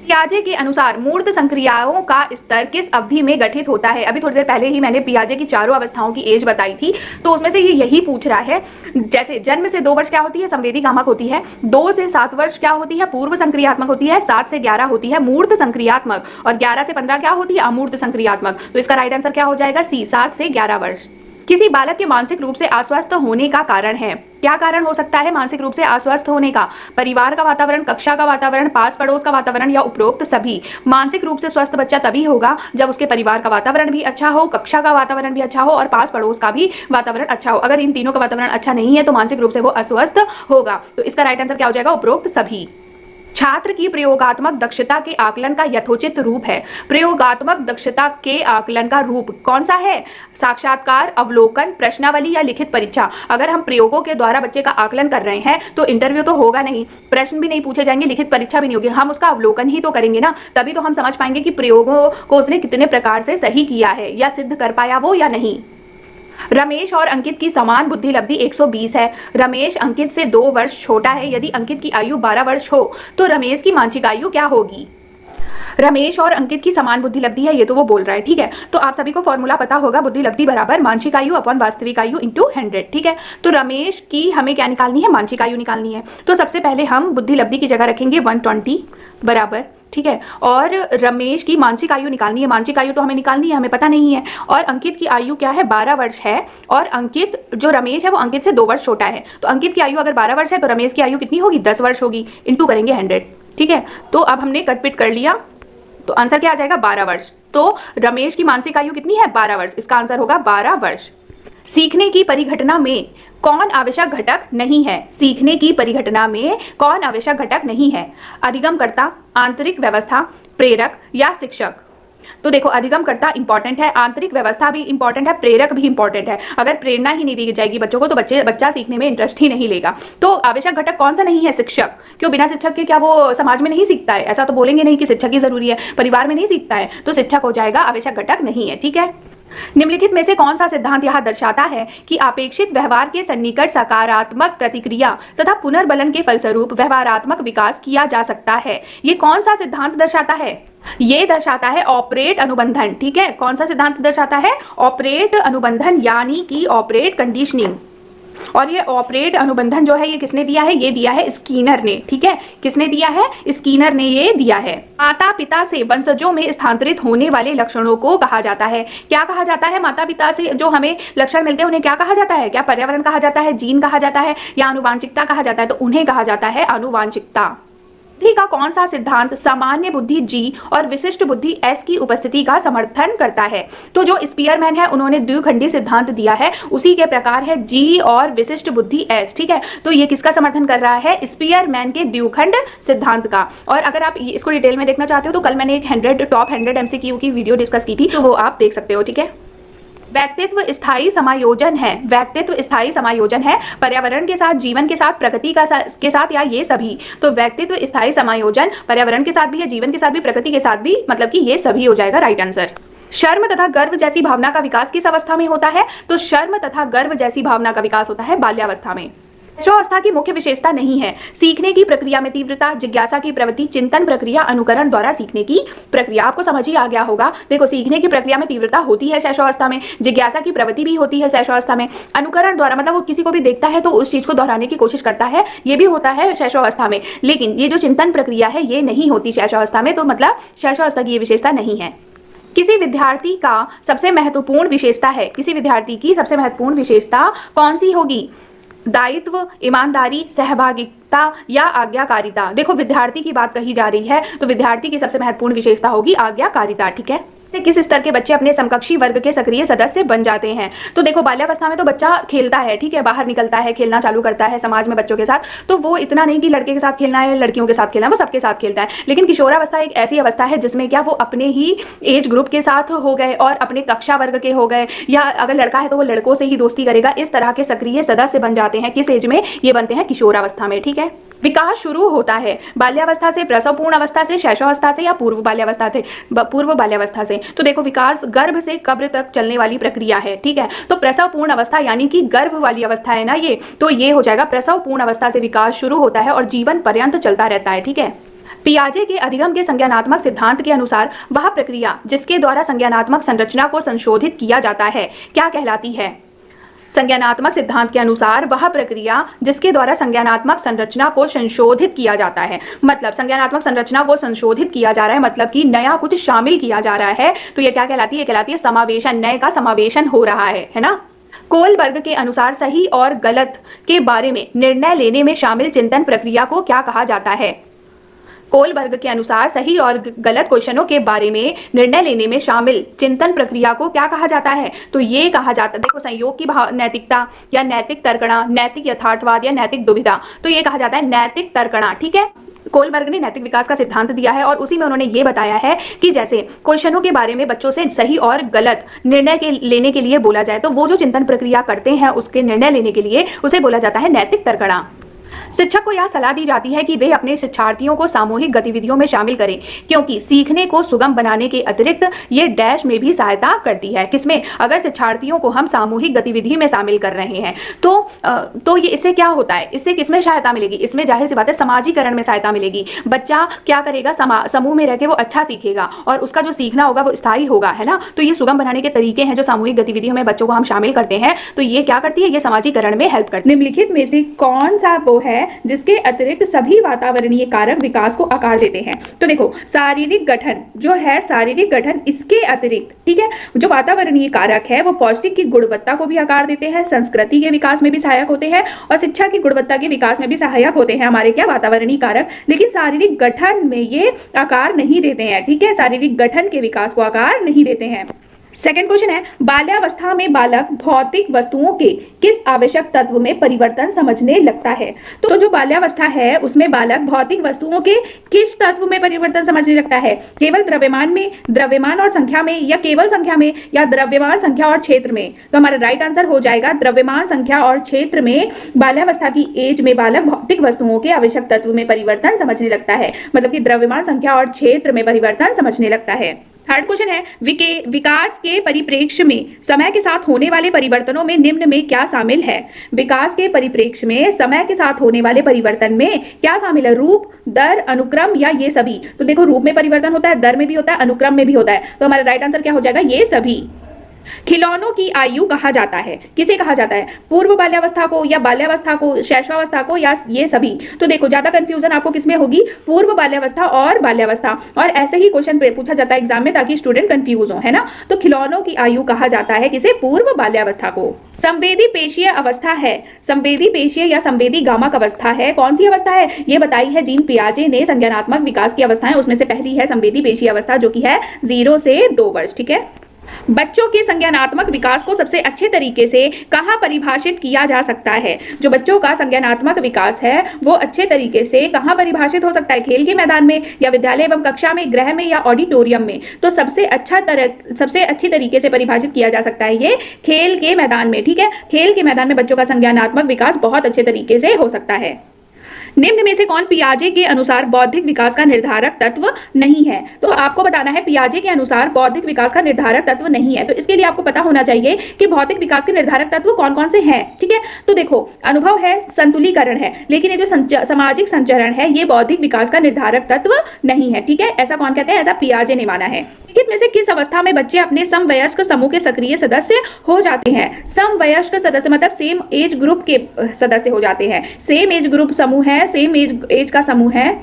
पियाजे के अनुसार मूर्त संक्रियाओं का स्तर किस अवधि में गठित होता है? अभी थोड़ी देर पहले ही मैंने पियाजे की चारों अवस्थाओं की एज बताई थी, तो उसमें से ये यही पूछ रहा है। जैसे जन्म से 2 वर्ष क्या होती है? संवेदी कामक होती है। 2 से 7 वर्ष क्या होती है? पूर्व संक्रियात्मक होती है। 7 से 11 होती है मूर्त संक्रियात्मक, और 11 से 15 क्या होती है? अमूर्त संक्रियात्मक। तो इसका राइट आंसर क्या हो जाएगा? सी, 7 से 11 वर्ष। किसी बालक के मानसिक रूप से अस्वस्थ होने का कारण है? क्या कारण हो सकता है मानसिक रूप से अस्वस्थ होने का? परिवार का वातावरण, कक्षा का वातावरण, पास पड़ोस का वातावरण, या उपरोक्त सभी? मानसिक रूप से स्वस्थ बच्चा तभी होगा जब उसके परिवार का वातावरण भी अच्छा हो, कक्षा का वातावरण भी अच्छा हो, और पास पड़ोस का भी वातावरण अच्छा हो। अगर इन तीनों का वातावरण अच्छा नहीं है तो मानसिक रूप से वो अस्वस्थ होगा। तो इसका राइट आंसर क्या हो जाएगा? उपरोक्त सभी। छात्र की प्रयोगात्मक दक्षता के आकलन का यथोचित रूप है? प्रयोगात्मक दक्षता के आकलन का रूप कौन सा है? साक्षात्कार, अवलोकन, प्रश्नावली, या लिखित परीक्षा? अगर हम प्रयोगों के द्वारा बच्चे का आकलन कर रहे हैं तो इंटरव्यू तो होगा नहीं, प्रश्न भी नहीं पूछे जाएंगे, लिखित परीक्षा भी नहीं होगी, हम उसका अवलोकन ही तो करेंगे ना। तभी तो हम समझ पाएंगे कि प्रयोगों को उसने कितने प्रकार से सही किया है या सिद्ध कर पाया वो या नहीं। रमेश और अंकित की समान बुद्धि लब्धि 120 है। रमेश अंकित से 2 वर्ष छोटा है। यदि अंकित की आयु 12 वर्ष हो तो रमेश की मानसिक आयु क्या होगी? रमेश और अंकित की समान बुद्धि लब्धि है, ये तो वो बोल रहा है, ठीक है। तो आप सभी को फॉर्मूला पता होगा, बुद्धि लब्धि बराबर मानसिक आयु अपॉन वास्तविक आयु इंटू 100, ठीक है। तो रमेश की हमें क्या निकालनी है? मानसिक आयु निकालनी है। तो सबसे पहले हम बुद्धि लब्धि की जगह रखेंगे 120 बराबर, ठीक है। और रमेश की मानसिक आयु निकालनी है। मानसिक आयु तो हमें निकालनी है, हमें पता नहीं है। और अंकित की आयु क्या है? 12 वर्ष है। और अंकित जो रमेश है वो अंकित से 2 वर्ष छोटा है। तो अंकित की आयु अगर 12 वर्ष है तो रमेश की आयु कितनी होगी? 10 वर्ष होगी। इंटू करेंगे 100, ठीक है। तो अब हमने कटपिट कर लिया, तो आंसर क्या आ जाएगा? 12 वर्ष। तो रमेश की मानसिक आयु कितनी है? 12 वर्ष। इसका आंसर होगा 12 वर्ष। सीखने की परिघटना में कौन आवश्यक घटक नहीं है? सीखने की परिघटना में कौन आवश्यक घटक नहीं है? अधिगमकर्ता, आंतरिक व्यवस्था, प्रेरक, या शिक्षक? तो देखो, अधिगमकर्ता इंपॉर्टेंट है, आंतरिक व्यवस्था भी इंपॉर्टेंट है, प्रेरक भी इंपॉर्टेंट है। अगर प्रेरणा ही नहीं दी जाएगी बच्चों को तो बच्चा सीखने में इंटरेस्ट ही नहीं लेगा। तो आवश्यक घटक कौन सा नहीं है? शिक्षक। क्यों? बिना शिक्षक के क्या वो समाज में नहीं सीखता है? ऐसा तो बोलेंगे नहीं कि शिक्षक ही जरूरी है, परिवार में नहीं सीखता है, तो शिक्षक हो जाएगा, आवश्यक घटक नहीं है, ठीक है। निम्नलिखित में से कौन सा सिद्धांत यह दर्शाता है कि अपेक्षित व्यवहार के सन्निकट सकारात्मक प्रतिक्रिया तथा पुनर्बलन के फलस्वरूप व्यवहारात्मक विकास किया जा सकता है? ये कौन सा सिद्धांत दर्शाता है? ये दर्शाता है ऑपरेट अनुबंधन, ठीक है। कौन सा सिद्धांत दर्शाता है? ऑपरेट अनुबंधन, यानी कि ऑपरेट कंडीशनिंग। और ये ऑपरेट अनुबंधन जो है ये किसने दिया है? ये दिया है स्कीनर ने, ठीक है। किसने दिया है? स्कीनर ने ये दिया है। माता पिता से वंशजों में स्थानांतरित होने वाले लक्षणों को कहा जाता है? क्या कहा जाता है? माता पिता से जो हमें लक्षण मिलते हैं उन्हें क्या कहा जाता है? क्या पर्यावरण कहा जाता है, जीन कहा जाता है, या आनुवांशिकता कहा जाता है? तो उन्हें कहा जाता है आनुवांशिकता। बुद्धि का कौन सा सिद्धांत सामान्य बुद्धि जी और विशिष्ट बुद्धि एस की उपस्थिति का समर्थन करता है? तो जो स्पीयरमैन है उन्होंने द्विखंडी सिद्धांत दिया है, उसी के प्रकार है जी और विशिष्ट बुद्धि एस, ठीक है। तो ये किसका समर्थन कर रहा है? स्पीयरमैन के द्विखंड सिद्धांत का। और अगर आप इसको डिटेल में देखना चाहते हो तो कल मैंने एक टॉप 100 MCQ की वीडियो डिस्कस की थी, तो वो आप देख सकते हो, ठीक है। व्यक्तित्व स्थायी समायोजन है। व्यक्तित्व स्थायी समायोजन है पर्यावरण के साथ, जीवन के साथ, प्रकृति के साथ, या ये सभी? तो व्यक्तित्व स्थायी समायोजन पर्यावरण के साथ भी है, जीवन के साथ भी, प्रकृति के साथ भी, मतलब कि ये सभी हो जाएगा राइट आंसर। शर्म तथा गर्व जैसी भावना का विकास किस अवस्था में होता है? तो शर्म तथा गर्व जैसी भावना का विकास होता है बाल्यावस्था में। शैशवावस्था की मुख्य विशेषता नहीं है। सीखने की प्रक्रिया में तीव्रता, जिज्ञासा की प्रवृत्ति, चिंतन प्रक्रिया, अनुकरण द्वारा सीखने की प्रक्रिया। आपको समझ ही आ गया होगा। देखो, सीखने की प्रक्रिया में तीव्रता होती है शैशवावस्था में, जिज्ञासा की प्रवृत्ति भी होती है शैशवावस्था में, अनुकरण द्वारा मतलब वो किसी को भी देखता है तो उस चीज को दोहराने की कोशिश करता है, ये भी होता है शैशवावस्था में। लेकिन ये जो चिंतन प्रक्रिया है ये नहीं होती शैशवावस्था में, तो मतलब शैशवावस्था की ये विशेषता नहीं है। किसी विद्यार्थी का सबसे महत्वपूर्ण विशेषता है, किसी विद्यार्थी की सबसे महत्वपूर्ण विशेषता कौन सी होगी? दायित्व, ईमानदारी, सहभागिता, या आज्ञाकारिता? देखो, विद्यार्थी की बात कही जा रही है तो विद्यार्थी की सबसे महत्वपूर्ण विशेषता होगी आज्ञाकारिता, ठीक है। किस स्तर के बच्चे अपने समकक्षी वर्ग के सक्रिय सदस्य बन जाते हैं? तो देखो, बाल्यावस्था में तो बच्चा खेलता है, ठीक है, बाहर निकलता है, खेलना चालू करता है समाज में बच्चों के साथ, तो वो इतना नहीं कि लड़के के साथ खेलना है, लड़कियों के साथ खेलना है, वो सबके साथ खेलता है। लेकिन किशोरावस्था एक ऐसी अवस्था है जिसमें क्या वो अपने ही एज ग्रुप के साथ हो गए और अपने कक्षा वर्ग के हो गए, या अगर लड़का है तो वो लड़कों से ही दोस्ती करेगा, इस तरह के सक्रिय सदस्य बन जाते हैं। किस एज में? ये बनते हैं किशोरावस्था में, ठीक है। विकास शुरू होता है बाल्यावस्था से, प्रसवपूर्ण अवस्था से, शैशवावस्था से या पूर्व बाल्यावस्था से। तो देखो विकास गर्भ से कब्र तक चलने वाली प्रक्रिया है, ठीक है। तो प्रसवपूर्ण अवस्था यानी कि गर्भ वाली अवस्था है ना ये, तो ये हो जाएगा प्रसवपूर्ण अवस्था से विकास शुरू होता है और जीवन पर्यंत चलता रहता है, ठीक है। पियाजे के अधिगम के संज्ञानात्मक सिद्धांत के अनुसार वह प्रक्रिया जिसके द्वारा संज्ञानात्मक संरचना को संशोधित किया जाता है क्या कहलाती है? संज्ञानात्मक सिद्धांत के अनुसार वह प्रक्रिया जिसके द्वारा संज्ञानात्मक संरचना को संशोधित किया जाता है, मतलब संज्ञानात्मक संरचना को संशोधित किया जा रहा है, मतलब कि नया कुछ शामिल किया जा रहा है, तो ये क्या कहलाती है? ये कहलाती है समावेशन, नए का समावेशन हो रहा है ना। कोलबर्ग के अनुसार सही और गलत के बारे में निर्णय लेने में शामिल चिंतन प्रक्रिया को क्या कहा जाता है? कोलबर्ग के अनुसार सही और गलत क्वेश्चनों के बारे में निर्णय लेने में शामिल चिंतन प्रक्रिया को क्या कहा जाता है? तो ये कहा जाता है, देखो संयोग की नैतिकता या नैतिक तर्कणा, नैतिक यथार्थवाद या नैतिक दुविधा, तो ये कहा जाता है नैतिक तर्कणा, ठीक है। कोलबर्ग ने नैतिक विकास का सिद्धांत दिया है और उसी में उन्होंने ये बताया है कि जैसे क्वेश्चनों के बारे में बच्चों से सही और गलत निर्णय लेने के लिए बोला जाए, तो वो जो चिंतन प्रक्रिया करते हैं उसके निर्णय लेने के लिए उसे बोला जाता है नैतिक तर्कणा। शिक्षक को यह सलाह दी जाती है कि वे अपने शिक्षार्थियों को सामूहिक गतिविधियों में शामिल करें, क्योंकि सीखने को सुगम बनाने के अतिरिक्त ये डैश में भी सहायता करती है। किसमें? अगर शिक्षार्थियों को हम सामूहिक गतिविधि में शामिल कर रहे हैं तो ये इससे क्या होता है? इससे किसमें सहायता मिलेगी? इसमें जाहिर सी बात है समाजीकरण में सहायता मिलेगी। बच्चा क्या करेगा? समूह में रह के वो अच्छा सीखेगा और उसका जो सीखना होगा वो स्थायी होगा, है ना। तो ये सुगम बनाने के तरीके हैं जो सामूहिक गतिविधियों में बच्चों को हम शामिल करते हैं, तो ये क्या करती है? ये समाजीकरण में हेल्प करती है।
निम्नलिखित में से कौन सा वो है जिसके अतिरिक्त सभी वातावरणीय कारक विकास को आकार देते हैं? तो देखो शारीरिक गठन जो है, शारीरिक गठन इसके अतिरिक्त, ठीक है, जो वातावरणीय कारक है वो पौष्टिक की गुणवत्ता को भी आकार देते हैं, संस्कृति के विकास में भी सहायक होते हैं और शिक्षा की गुणवत्ता के विकास में भी सहायक होते हैं हमारे क्या वातावरणीय कारक, लेकिन शारीरिक गठन में ये आकार नहीं देते हैं, ठीक है, शारीरिक गठन के विकास को आकार नहीं देते हैं। सेकंड क्वेश्चन है, बाल्यावस्था में बालक भौतिक वस्तुओं के किस आवश्यक तत्व में परिवर्तन समझने लगता है? तो जो बाल्यावस्था है उसमें बालक भौतिक वस्तुओं के किस तत्व में परिवर्तन समझने लगता है? केवल द्रव्यमान में, द्रव्यमान और संख्या में, या केवल संख्या में, या द्रव्यमान, संख्या और क्षेत्र में? तो हमारा राइट आंसर हो जाएगा द्रव्यमान, संख्या और क्षेत्र में। बाल्यावस्था की एज में बालक भौतिक वस्तुओं के आवश्यक तत्व में परिवर्तन समझने लगता है, मतलब कि द्रव्यमान, संख्या और क्षेत्र में परिवर्तन समझने लगता है। थर्ड क्वेश्चन है, विकास के परिप्रेक्ष्य में समय के साथ होने वाले परिवर्तनों में निम्न में क्या शामिल है? विकास के परिप्रेक्ष्य में समय के साथ होने वाले परिवर्तन में क्या शामिल है? रूप, दर, अनुक्रम या ये सभी? तो देखो रूप में परिवर्तन होता है, दर में भी होता है, अनुक्रम में भी होता है, तो हमारा राइट आंसर क्या हो जाएगा? ये सभी। खिलौनों की आयु कहा जाता है, किसे कहा जाता है? पूर्व बाल्यावस्था को या बाल्यावस्था को, शैशवावस्था को, या ये सभी? तो देखो ज्यादा कंफ्यूजन आपको किसमें होगी? पूर्व बाल्यावस्था और बाल्यावस्था, और ऐसे ही क्वेश्चन पूछा जाता है एग्जाम में ताकि स्टूडेंट कंफ्यूज हो, है ना। तो खिलौनों की आयु कहा जाता है किसे? पूर्व बाल्यावस्था को। संवेदी पेशीय अवस्था है, संवेदी पेशीय या संवेदी गामक अवस्था है, कौन सी अवस्था है? ये बताई है जीन पियाजे ने संज्ञानात्मक विकास की अवस्थाएं, उसमें से पहली है संवेदी पेशीय अवस्था जो कि है 0 से 2 वर्ष, ठीक है। बच्चों के संज्ञानात्मक विकास को सबसे अच्छे तरीके से कहाँ परिभाषित किया जा सकता है? जो बच्चों का संज्ञानात्मक विकास है वो अच्छे तरीके से कहाँ परिभाषित हो सकता है? खेल के मैदान में, या विद्यालय एवं कक्षा में, गृह में, या ऑडिटोरियम में? तो सबसे अच्छी तरीके से परिभाषित किया जा सकता है ये खेल के मैदान में, ठीक है। खेल के मैदान में बच्चों का संज्ञानात्मक विकास बहुत अच्छे तरीके से हो सकता है। निम्न में से कौन पियाजे के अनुसार बौद्धिक विकास का निर्धारक तत्व नहीं है? तो आपको बताना है पियाजे के अनुसार बौद्धिक विकास का निर्धारक तत्व नहीं है, तो इसके लिए आपको पता होना चाहिए कि भौतिक विकास के निर्धारक तत्व कौन कौन से हैं, ठीक है। तो देखो अनुभव है, संतुलीकरण है, लेकिन ये जो सामाजिक संचरण है ये बौद्धिक विकास का निर्धारक तत्व नहीं है, ठीक है। ऐसा कौन कहते हैं? ऐसा पियाजे ने माना है। निम्नलिखित में से किस अवस्था में बच्चे अपने समवयस्क समूह के सक्रिय सदस्य हो जाते हैं? समवयस्क सदस्य मतलब सेम एज ग्रुप के सदस्य हो जाते हैं। सेम एज ग्रुप समूह है, सेम एज का समूह है,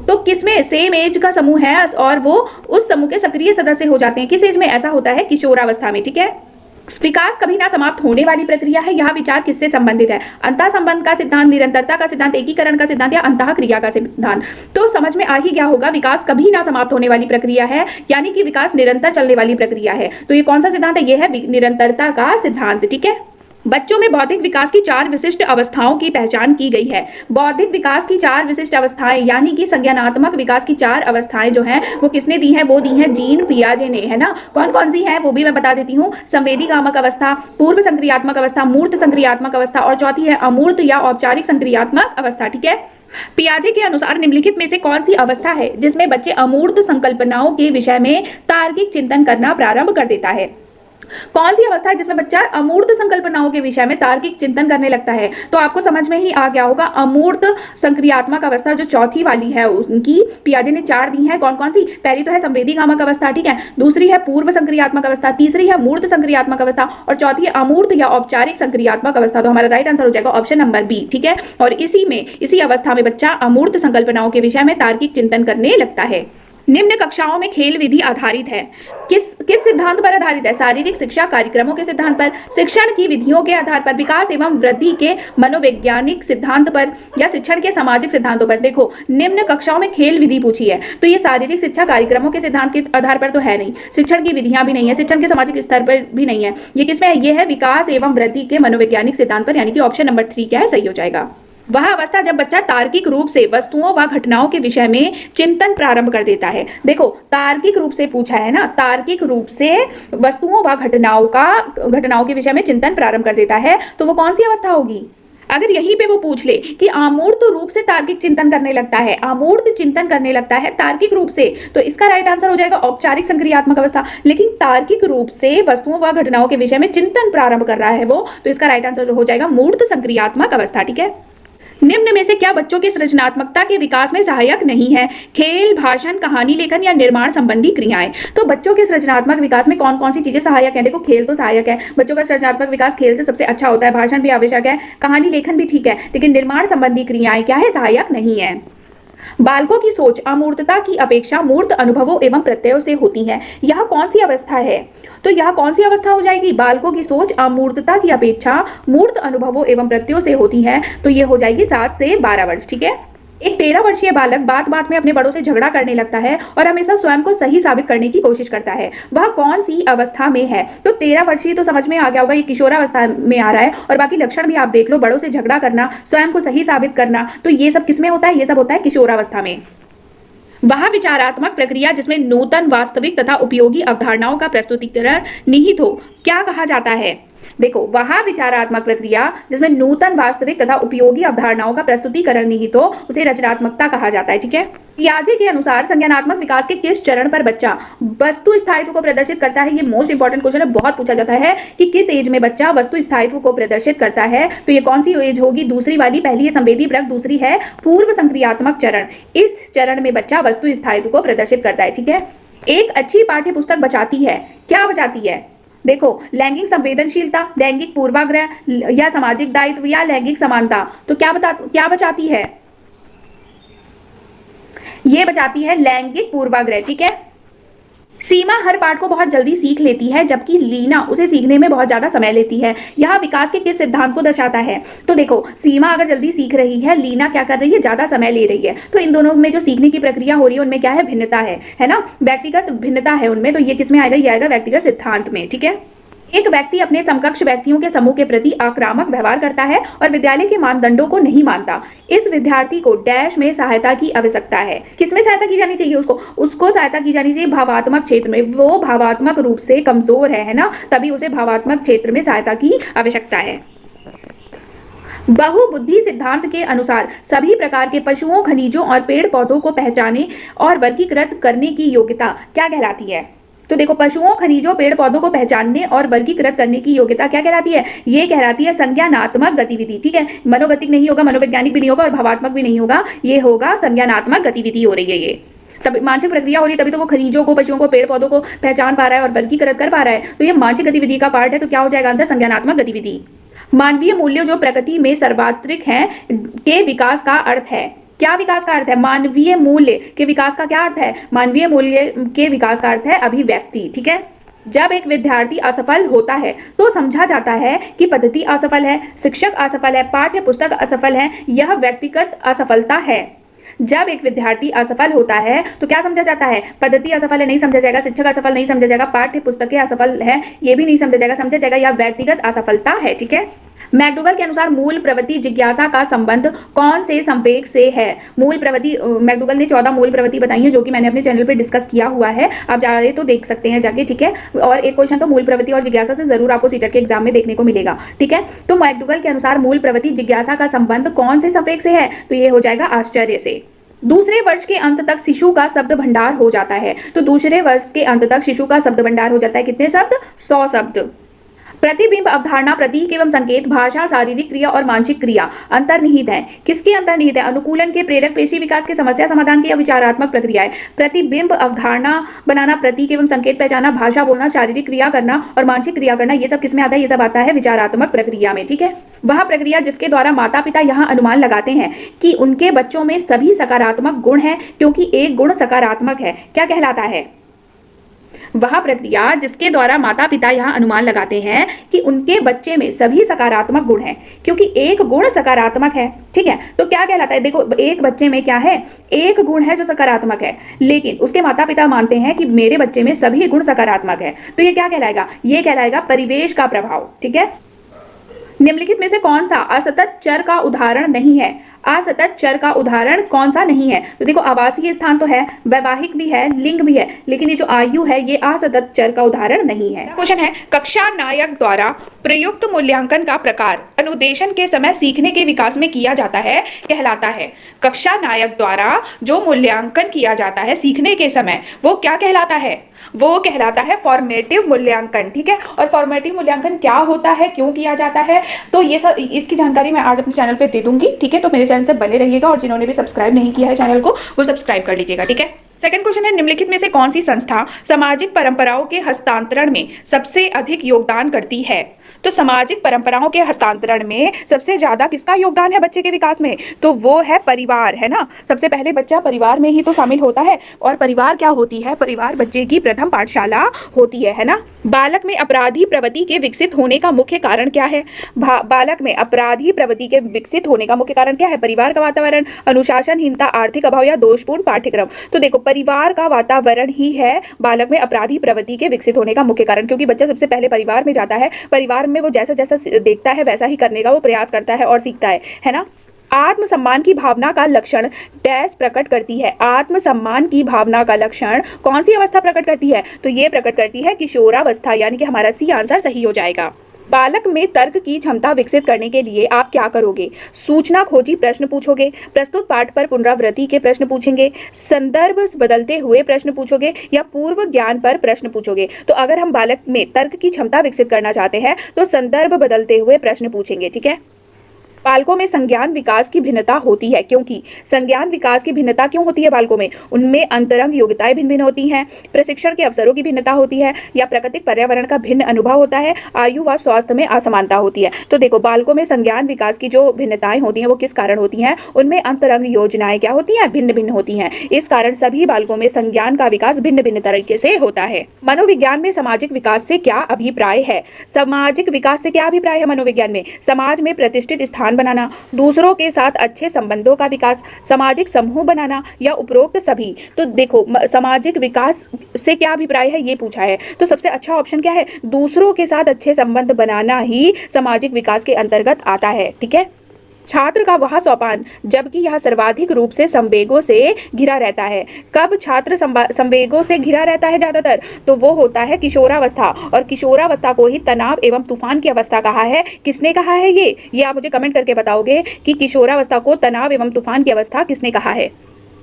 तो किसमें सेम एज का समूह है और वो उस समूह के सक्रिय सदस्य हो जाते हैं। किस एज में ऐसा होता है? किशोरावस्था में, ठीक है। विकास कभी ना समाप्त होने वाली प्रक्रिया है, यह विचार किससे संबंधित है? अंतः संबंध का सिद्धांत, निरंतरता का सिद्धांत, एकीकरण का सिद्धांत, या अंतः क्रिया का सिद्धांत? तो समझ में आ ही गया होगा विकास कभी ना समाप्त होने वाली प्रक्रिया है, यानी कि विकास निरंतर चलने वाली प्रक्रिया है। तो ये कौन सा सिद्धांत है? ये है निरंतरता का सिद्धांत, ठीक है। बच्चों में बौद्धिक विकास की 4 विशिष्ट अवस्थाओं की पहचान की गई है। बौद्धिक विकास की 4 विशिष्ट अवस्थाएं यानी कि संज्ञानात्मक विकास की 4 अवस्थाएं जो हैं वो किसने दी हैं? वो दी हैं जीन पियाजे ने, है ना। कौन कौन सी हैं वो भी मैं बता देती हूँ। संवेदी गामक अवस्था, पूर्व संक्रियात्मक अवस्था, मूर्त संक्रियात्मक अवस्था, और चौथी है अमूर्त या औपचारिक संक्रियात्मक अवस्था, ठीक है।
पियाजे के अनुसार निम्नलिखित में से कौन सी अवस्था है जिसमें बच्चे अमूर्त संकल्पनाओं के विषय में तार्किक चिंतन करना प्रारंभ कर देता है? कौन सी अवस्था है जिसमें बच्चा अमूर्त संकल्पनाओं के विषय में तार्किक चिंतन करने लगता है? तो आपको समझ में ही आ गया होगा, अमूर्त संक्रियात्मक अवस्था जो चौथी वाली है उनकी पियाजे ने 4 दी है। कौन कौन सी? पहली तो है संवेदीगामक अवस्था, ठीक है, दूसरी है पूर्व संक्रियात्मक अवस्था, तीसरी है मूर्त संक्रियात्मक अवस्था और चौथी है अमूर्त या औपचारिक संक्रियात्मक अवस्था। तो हमारा राइट आंसर हो जाएगा ऑप्शन नंबर बी, ठीक है। और इसी अवस्था में बच्चा अमूर्त संकल्पनाओं के विषय में तार्किक चिंतन करने लगता है। निम्न कक्षाओं में खेल विधि आधारित है, किस सिद्धांत पर आधारित है? शारीरिक शिक्षा कार्यक्रमों के सिद्धांत पर, शिक्षण की विधियों के आधार पर, विकास एवं वृद्धि के मनोवैज्ञानिक सिद्धांत पर या शिक्षण के सामाजिक सिद्धांतों पर। देखो, निम्न कक्षाओं में खेल विधि पूछी है तो ये शारीरिक शिक्षा कार्यक्रमों के सिद्धांत के आधार पर तो है नहीं, शिक्षण की विधियां भी नहीं है, शिक्षण के सामाजिक स्तर पर भी नहीं है। ये किसमें है? ये है विकास एवं वृद्धि के मनोवैज्ञानिक सिद्धांत पर, यानी कि ऑप्शन नंबर 3 क्या है? सही हो जाएगा। वह अवस्था जब बच्चा तार्किक रूप से वस्तुओं व घटनाओं के विषय में चिंतन प्रारंभ कर देता है। देखो, तार्किक रूप से पूछा है ना, तार्किक रूप से वस्तुओं व घटनाओं के विषय में चिंतन प्रारंभ कर देता है, तो वो कौन सी अवस्था होगी? अगर यहीं पे वो पूछ ले कि अमूर्त रूप से तार्किक चिंतन करने लगता है, अमूर्त चिंतन करने लगता है तार्किक रूप से, तो इसका राइट आंसर हो जाएगा औपचारिक संक्रियात्मक अवस्था। लेकिन तार्किक रूप से वस्तुओं व घटनाओं के विषय में चिंतन प्रारंभ कर रहा है वो, तो इसका राइट आंसर हो जाएगा मूर्त संक्रियात्मक अवस्था, ठीक है। निम्न में से क्या बच्चों की सृजनात्मकता के विकास में सहायक नहीं है? खेल, भाषण, कहानी लेखन या निर्माण संबंधी क्रियाएं। तो बच्चों के सृजनात्मक विकास में कौन कौन सी चीजें सहायक हैं? देखो, खेल तो सहायक है, बच्चों का सृजनात्मक विकास खेल से सबसे अच्छा होता है, भाषण भी आवश्यक है, कहानी लेखन भी ठीक है, लेकिन निर्माण संबंधी क्रियाएं क्या है? सहायक नहीं है। बालकों की सोच अमूर्तता की अपेक्षा मूर्त अनुभवों एवं प्रत्ययों से होती है। यह कौन सी अवस्था है? तो यह कौन सी अवस्था हो जाएगी? बालकों की सोच अमूर्तता की अपेक्षा मूर्त अनुभवों एवं प्रत्ययों से होती है, तो यह हो जाएगी 7 से 12 वर्ष, ठीक है। एक 13 वर्षीय बालक बात बात में अपने बड़ों से झगड़ा करने लगता है और हमेशा स्वयं को सही साबित करने की कोशिश करता है। वह कौन सी अवस्था में है? तो 13 वर्षीय तो समझ में आ गया होगा, ये किशोरावस्था में आ रहा है। और बाकी लक्षण भी आप देख लो, बड़ों से झगड़ा करना, स्वयं को सही साबित करना, तो ये सब किसमें होता है? ये सब होता है किशोरावस्था में। वह विचारात्मक प्रक्रिया जिसमें नूतन, वास्तविक तथा उपयोगी अवधारणाओं का प्रस्तुतिकरण निहित हो, क्या कहा जाता है? देखो, वह विचारात्मक प्रक्रिया जिसमें नूतन, वास्तविक तथा उपयोगी अवधारणाओं का प्रस्तुतिकरण निहित हो, उसे रचनात्मकता कहा जाता है, ठीक है। पियाजे के अनुसार संज्ञानात्मक विकास के किस चरण पर बच्चा वस्तु स्थायित्व को प्रदर्शित करता है? ये मोस्ट इंपॉर्टेंट क्वेश्चन है, बहुत पूछा जाता है कि किस एज में बच्चा वस्तु स्थायित्व को प्रदर्शित करता है। तो ये कौन सी एज होगी? दूसरी वाली, पहली है संवेदी वर्ग, दूसरी है पूर्व संक्रियात्मक चरण। इस चरण में बच्चा वस्तु स्थायित्व को प्रदर्शित करता है, ठीक है। एक अच्छी पाठ्य पुस्तक बचाती है, क्या बचाती है? देखो, लैंगिक संवेदनशीलता, लैंगिक पूर्वाग्रह या सामाजिक दायित्व या लैंगिक समानता। तो क्या बचाती है? ये बचाती है लैंगिक पूर्वाग्रह, ठीक है। सीमा हर पाठ को बहुत जल्दी सीख लेती है, जबकि लीना उसे सीखने में बहुत ज्यादा समय लेती है। यह विकास के किस सिद्धांत को दर्शाता है? तो देखो, सीमा अगर जल्दी सीख रही है, लीना क्या कर रही है? ज्यादा समय ले रही है। तो इन दोनों में जो सीखने की प्रक्रिया हो रही है उनमें क्या है? भिन्नता है ना, व्यक्तिगत भिन्नता है उनमें। तो ये किसमें आएगा? ये आएगा व्यक्तिगत सिद्धांत में, ठीक है। एक व्यक्ति अपने समकक्ष व्यक्तियों के समूह के प्रति आक्रामक व्यवहार करता है और विद्यालय के मानदंडों को नहीं मानता। इस विद्यार्थी को डैश में सहायता की आवश्यकता है। किसमें सहायता की जानी चाहिए? उसको सहायता की जानी चाहिए भावात्मक क्षेत्र में। वो भावात्मक रूप से कमजोर है ना, तभी उसे भावात्मक क्षेत्र में सहायता की आवश्यकता है। बहुबुद्धि सिद्धांत के अनुसार सभी प्रकार के पशुओं, खनिजों और पेड़ पौधों को पहचाने और वर्गीकृत करने की योग्यता क्या कहलाती है? तो देखो, पशुओं, खनिजों, पेड़ पौधों को पहचानने और वर्गीकृत करने की योग्यता क्या कहलाती है? ये कहलाती है संज्ञानात्मक गतिविधि, ठीक है। मनोगतिक नहीं होगा, मनोवैज्ञानिक भी नहीं होगा और भावात्मक भी नहीं होगा, ये होगा संज्ञानात्मक गतिविधि हो रही है। ये तब मानसिक प्रक्रिया हो रही है, तभी तो वो खनिजों को, पशुओं को, पेड़ पौधों को पहचान पा रहा है और वर्गीकृत कर पा रहा है। तो ये मानसिक गतिविधि का पार्ट है। तो क्या हो जाएगा आंसर? संज्ञानात्मक गतिविधि। मानवीय मूल्य जो प्रकृति में सर्वात्रिक है के विकास का अर्थ है। क्या विकास का अर्थ है? मानवीय मूल्य के विकास का क्या अर्थ है? मानवीय मूल्य के विकास का अर्थ है अभिव्यक्ति, ठीक है। जब एक विद्यार्थी असफल होता है तो समझा जाता है कि पद्धति असफल है, शिक्षक असफल है, पाठ्य पुस्तक असफल है। यह व्यक्तिगत असफलता है। जब एक विद्यार्थी असफल होता है तो क्या समझा जाता है? पद्धति असफल है, नहीं समझा जाएगा, शिक्षक असफल नहीं समझा जाएगा, पाठ्य पुस्तकें असफल है, ये भी नहीं समझा जाएगा, समझा जाएगा यह व्यक्तिगत असफलता है, ठीक है। मैकडूगल के अनुसार मूल प्रवृत्ति जिज्ञासा का संबंध कौन से संवेग से है? मूल प्रवृत्ति, मैकडूगल ने 14 मूल प्रवृत्ति बताई है जो कि मैंने अपने चैनल पे डिस्कस किया हुआ है, आप जाए तो देख सकते हैं जाके, ठीक है। और एक क्वेश्चन तो मूल प्रवृत्ति और जिज्ञासा से जरूर आपको सीटेट के एग्जाम में देखने को मिलेगा, ठीक है। तो मैकडूगल के अनुसार मूल प्रवृत्ति जिज्ञासा का संबंध कौन से संवेग से है? तो ये हो जाएगा आश्चर्य से। दूसरे वर्ष के अंत तक शिशु का शब्द भंडार हो जाता है। तो दूसरे वर्ष के अंत तक शिशु का शब्द भंडार हो जाता है कितने शब्द? 100 शब्द। प्रतिबिंब, अवधारणा, प्रतीक एवं संकेत, भाषा, शारीरिक क्रिया और मानसिक क्रिया अंतर्निहित है। किसके अंतर्निहित है? अनुकूलन के, प्रेरक, पेशी विकास के, समस्या समाधान की या विचारात्मक प्रक्रियाएं। प्रतिबिंब, अवधारणा बनाना, प्रतीक एवं संकेत पहचाना, भाषा बोलना, शारीरिक क्रिया करना और मानसिक क्रिया करना, ये सब किसमें आता है? ये सब आता है विचारात्मक प्रक्रिया में, ठीक है। वह प्रक्रिया जिसके द्वारा माता पिता यहाँ अनुमान लगाते हैं कि उनके बच्चों में सभी सकारात्मक गुण हैं क्योंकि एक गुण सकारात्मक है, क्या कहलाता है? वह प्रक्रिया जिसके द्वारा माता पिता यह अनुमान लगाते हैं कि उनके बच्चे में सभी सकारात्मक गुण हैं क्योंकि एक गुण सकारात्मक है, ठीक है। तो क्या कहलाता है? देखो, एक बच्चे में क्या है? एक गुण है जो सकारात्मक है, लेकिन उसके माता पिता मानते हैं कि मेरे बच्चे में सभी गुण सकारात्मक है। तो ये क्या कहलाएगा? ये कहलाएगा परिवेश का प्रभाव, ठीक है। निम्नलिखित में से कौन सा असतत चर का उदाहरण नहीं है? असतत चर का उदाहरण कौन सा नहीं है? तो देखो, आवासीय स्थान तो है, वैवाहिक भी है, लिंग भी है, लेकिन ये जो आयु है ये असतत चर का उदाहरण नहीं है।
क्वेश्चन है, कक्षा नायक द्वारा प्रयुक्त मूल्यांकन का प्रकार अनुदेशन के समय सीखने के विकास में किया जाता है कहलाता है। कक्षा नायक द्वारा जो मूल्यांकन किया जाता है सीखने के समय वो क्या कहलाता है? वो कहलाता है फॉर्मेटिव मूल्यांकन, ठीक है। और फॉर्मेटिव मूल्यांकन क्या होता है, क्यों किया जाता है, तो ये सब इसकी जानकारी मैं आज अपने चैनल पे दे दूंगी, ठीक है। तो मेरे चैनल से बने रहिएगा और जिन्होंने भी सब्सक्राइब नहीं किया है चैनल को वो सब्सक्राइब कर लीजिएगा, ठीक है। सेकंड क्वेश्चन है, निम्नलिखित में से कौन सी संस्था सामाजिक परंपराओं के हस्तांतरण में सबसे अधिक योगदान करती है? तो सामाजिक परंपराओं के हस्तांतरण में सबसे ज्यादा किसका योगदान है बच्चे के विकास में? तो वो है परिवार, है ना। सबसे पहले बच्चा परिवार में ही तो शामिल होता है, और परिवार क्या होती है? परिवार बच्चे की प्रथम पाठशाला होती है ना। बालक में अपराधी प्रवृत्ति के विकसित होने का मुख्य कारण क्या है? बालक में अपराधी प्रवृत्ति के विकसित होने का मुख्य कारण क्या है? परिवार का वातावरण, अनुशासनहीनता, आर्थिक अभाव या दोषपूर्ण पाठ्यक्रम। तो देखो, परिवार का वातावरण ही है बालक में अपराधी प्रवृत्ति के विकसित होने का मुख्य कारण, क्योंकि बच्चा सबसे पहले परिवार में जाता है, परिवार में वो जैसा जैसा देखता है वैसा ही करने का वो प्रयास करता है और सीखता है ना। आत्मसम्मान की भावना का लक्षण डैश प्रकट करती है? आत्मसम्मान की भावना का लक्षण कौन सी अवस्था प्रकट करती है? तो ये प्रकट करती है किशोरावस्था, यानी कि हमारा सी आंसर सही हो जाएगा। बालक में तर्क की क्षमता विकसित करने के लिए आप क्या करोगे? सूचना खोजी प्रश्न पूछोगे, प्रस्तुत पाठ पर पुनरावृत्ति के प्रश्न पूछेंगे, संदर्भ बदलते हुए प्रश्न पूछोगे या पूर्व ज्ञान पर प्रश्न पूछोगे? तो अगर हम बालक में तर्क की क्षमता विकसित करना चाहते हैं तो संदर्भ बदलते हुए प्रश्न पूछेंगे, ठीक है। बालकों में संज्ञान विकास की भिन्नता होती है, क्योंकि संज्ञान विकास की भिन्नता क्यों होती है बालकों में? उनमें अंतरंग योग्यताएं भिन्न भिन्न होती हैं, प्रशिक्षण के अवसरों की भिन्नता होती है, या प्राकृतिक पर्यावरण का भिन्न अनुभव होता है, आयु व स्वास्थ्य में असमानता होती है। तो देखो, बालकों में संज्ञान विकास की जो भिन्नताएं होती हैं वो किस कारण होती हैं? उनमें अंतरंग योजनाएं क्या होती हैं? भिन्न भिन्न होती हैं। इस कारण सभी बालकों में संज्ञान का विकास भिन्न भिन्न तरीके से होता है। मनोविज्ञान में सामाजिक विकास से क्या अभिप्राय है? सामाजिक विकास से क्या अभिप्राय है मनोविज्ञान में? समाज में प्रतिष्ठित स्थान बनाना, दूसरों के साथ अच्छे संबंधों का विकास, सामाजिक समूह बनाना या उपरोक्त सभी। तो देखो, सामाजिक विकास से क्या अभिप्राय है ये पूछा है, तो सबसे अच्छा ऑप्शन क्या है? दूसरों के साथ अच्छे संबंध बनाना ही सामाजिक विकास के अंतर्गत आता है, ठीक है। छात्र का वह सोपान जबकि यह सर्वाधिक रूप से संवेगों से घिरा रहता है। कब छात्र संवेगों से घिरा रहता है ज्यादातर? तो वो होता है किशोरावस्था, और किशोरावस्था को ही तनाव एवं तूफान की अवस्था कहा है। किसने कहा है ये आप मुझे कमेंट करके बताओगे कि किशोरावस्था को तनाव एवं तूफान की अवस्था किसने कहा है।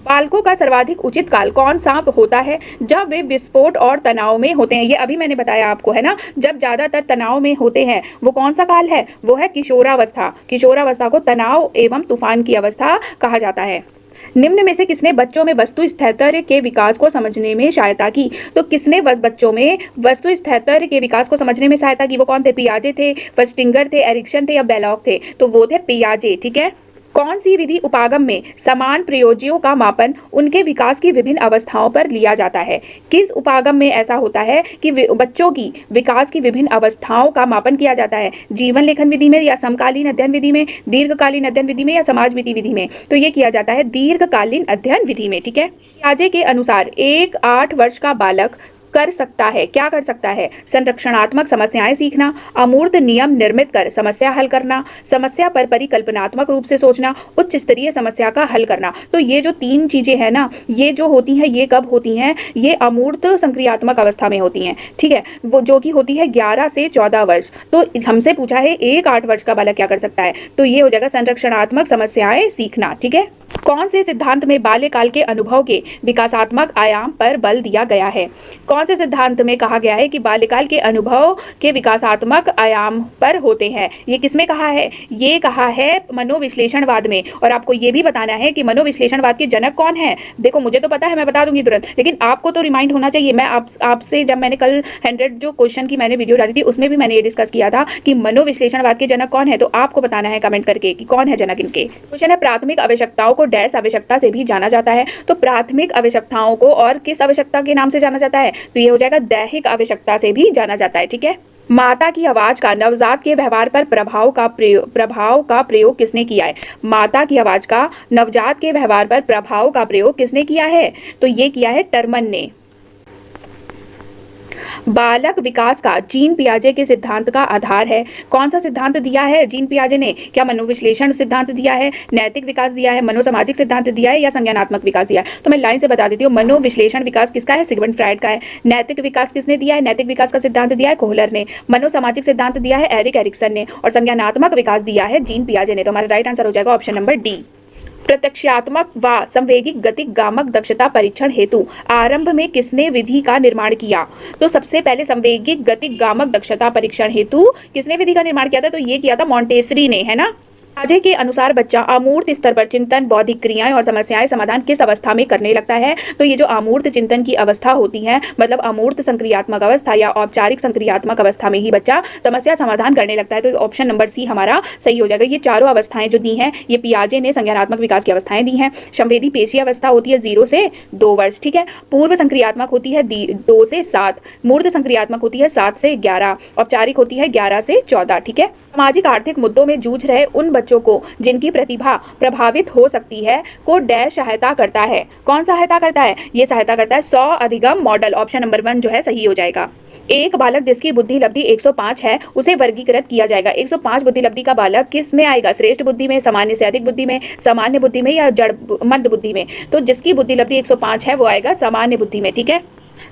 बालकों का सर्वाधिक उचित काल कौन सा होता है? जब वे विस्फोट और तनाव में होते हैं। ये अभी मैंने बताया आपको, है ना। जब ज्यादातर तनाव में होते हैं वो कौन सा काल है? वो है किशोरावस्था। किशोरावस्था को तनाव एवं तूफान की अवस्था कहा जाता है। निम्न में से किसने बच्चों में वस्तु स्थैर्य के विकास को समझने में सहायता की? तो किसने बच्चों में वस्तु स्थैर्य के विकास को समझने में सहायता की? वो कौन थे? पियाजे थे, फस्टिंगर थे, एरिक्सन थे या बेलॉक थे? तो वो थे पियाजे, ठीक है। कौन सी विधि उपागम में समान प्रयोज्यों का मापन उनके विकास की विभिन्न अवस्थाओं पर लिया जाता है? किस उपागम में ऐसा होता है कि बच्चों की विकास की विभिन्न अवस्थाओं का मापन किया जाता है? जीवन लेखन विधि में या समकालीन अध्ययन विधि में, दीर्घकालीन अध्ययन विधि में या समाज विधि में? तो ये किया जाता है दीर्घकालीन अध्ययन विधि में, ठीक है। पियाजे के अनुसार एक 8 वर्ष का बालक
कर सकता है? क्या कर सकता है? संरक्षणात्मक समस्याएं सीखना, अमूर्त नियम निर्मित कर समस्या हल करना, समस्या पर परिकल्पनात्मक रूप से सोचना, उच्च स्तरीय समस्या का हल करना। तो ये जो 3 चीजें हैं ना, ये जो होती हैं, ये कब होती हैं? ये अमूर्त संक्रियात्मक अवस्था में होती हैं, ठीक है, वो जो कि होती है 11 से 14 वर्ष। तो हमसे पूछा है 1-8 वर्ष का बालक क्या कर सकता है, तो ये हो जाएगा संरक्षणात्मक समस्याएं सीखना, ठीक है। कौन से सिद्धांत में बाल्यकाल के अनुभव के विकासात्मक आयाम पर बल दिया गया है? कौन से सिद्धांत में कहा गया है कि बाल्यकाल के अनुभव के विकासात्मक आयाम पर होते हैं? ये किसमें कहा है? ये कहा है मनोविश्लेषणवाद में। और आपको ये भी बताना है कि मनोविश्लेषणवाद के जनक कौन है। देखो मुझे तो पता है, मैं बता दूंगी तुरंत, लेकिन आपको तो रिमाइंड होना चाहिए। मैं आपसे जब मैंने कल 100 जो क्वेश्चन की मैंने वीडियो डाली थी, उसमें भी मैंने ये डिस्कस किया था कि मनोविश्लेषणवाद के जनक कौन है। तो आपको बताना है कमेंट करके कि कौन है जनक इनके। क्वेश्चन है, प्राथमिक आवश्यकताओं को डैश आवश्यकता से भी जाना जाता है। तो प्राथमिक आवश्यकताओं को और किस आवश्यकता के नाम से जाना जाता है? तो ये हो जाएगा दैहिक आवश्यकता से भी जाना जाता है, ठीक है। माता की आवाज का नवजात के व्यवहार पर प्रभाव का प्रयोग किसने किया है? माता की आवाज का नवजात के व्यवहार पर प्रभाव का प्रयोग किसने किया है? तो ये किया है टर्मन ने। बालक विकास का जीन पियाजे के सिद्धांत का आधार है। कौन सा सिद्धांत दिया है जीन पियाजे ने? क्या मनोविश्लेषण सिद्धांत दिया है, नैतिक विकास दिया है, मनोसामाजिक सिद्धांत दिया है, या संज्ञानात्मक विकास दिया है? तो मैं लाइन से बता देती हूँ। मनोविश्लेषण विकास किसका है? सिगमंड फ्रायड का है। नैतिक विकास किसने दिया है? नैतिक विकास का सिद्धांत दिया है कोहलर ने। मनोसामाजिक सिद्धांत दिया है एरिक एरिक्सन ने। और संज्ञानात्मक विकास दिया है जीन पियाजे ने। तो हमारा राइट आंसर हो जाएगा ऑप्शन नंबर डी। प्रत्यक्षात्मक व संवेगिक गतिक गामक दक्षता परीक्षण हेतु आरंभ में किसने विधि का निर्माण किया? तो सबसे पहले संवेगिक गतिक गामक दक्षता परीक्षण हेतु किसने विधि का निर्माण किया था? तो ये किया था मॉन्टेसरी ने, है ना। पियाजे के अनुसार बच्चा अमूर्त स्तर पर चिंतन, बौद्धिक क्रियाएं और समस्याएं समाधान किस अवस्था में करने लगता है? तो ये जो अमूर्त चिंतन की अवस्था होती है, मतलब अमूर्त संक्रियात्मक अवस्था या औपचारिक संक्रियात्मक अवस्था में ही बच्चा समस्या समाधान करने लगता है। तो ऑप्शन नंबर सी हमारा सही हो जाएगा। ये चारों अवस्थाएं जो दी हैं, ये पियाजे ने संज्ञानात्मक विकास की अवस्थाएं दी हैं। संवेदी पेशी अवस्था होती है 0 से 2 वर्ष, ठीक है। पूर्व संक्रियात्मक होती है 2 से 7, मूर्त संक्रियात्मक होती है 7 से 11, औपचारिक होती है 11 से 14, ठीक है। सामाजिक आर्थिक मुद्दों में जूझ रहे उन बच्चों को जिनकी प्रतिभा प्रभावित हो सकती है को डैश सहायता करता है। कौन सहायता करता है? ये सहायता करता है 100 अधिगम मॉडल। ऑप्शन नंबर 1 जो है सही हो जाएगा। एक बालक जिसकी बुद्धि लब्धि 105 है उसे वर्गीकृत किया जाएगा। 105 बुद्धि लब्धि का बालक किस में आएगा? श्रेष्ठ बुद्धि में, सामान्य से अधिक बुद्धि में, सामान्य बुद्धि में, या जड़ मंद बुद्धि में? तो जिसकी बुद्धि लब्धि 105 है वो आएगा सामान्य बुद्धि में, ठीक है।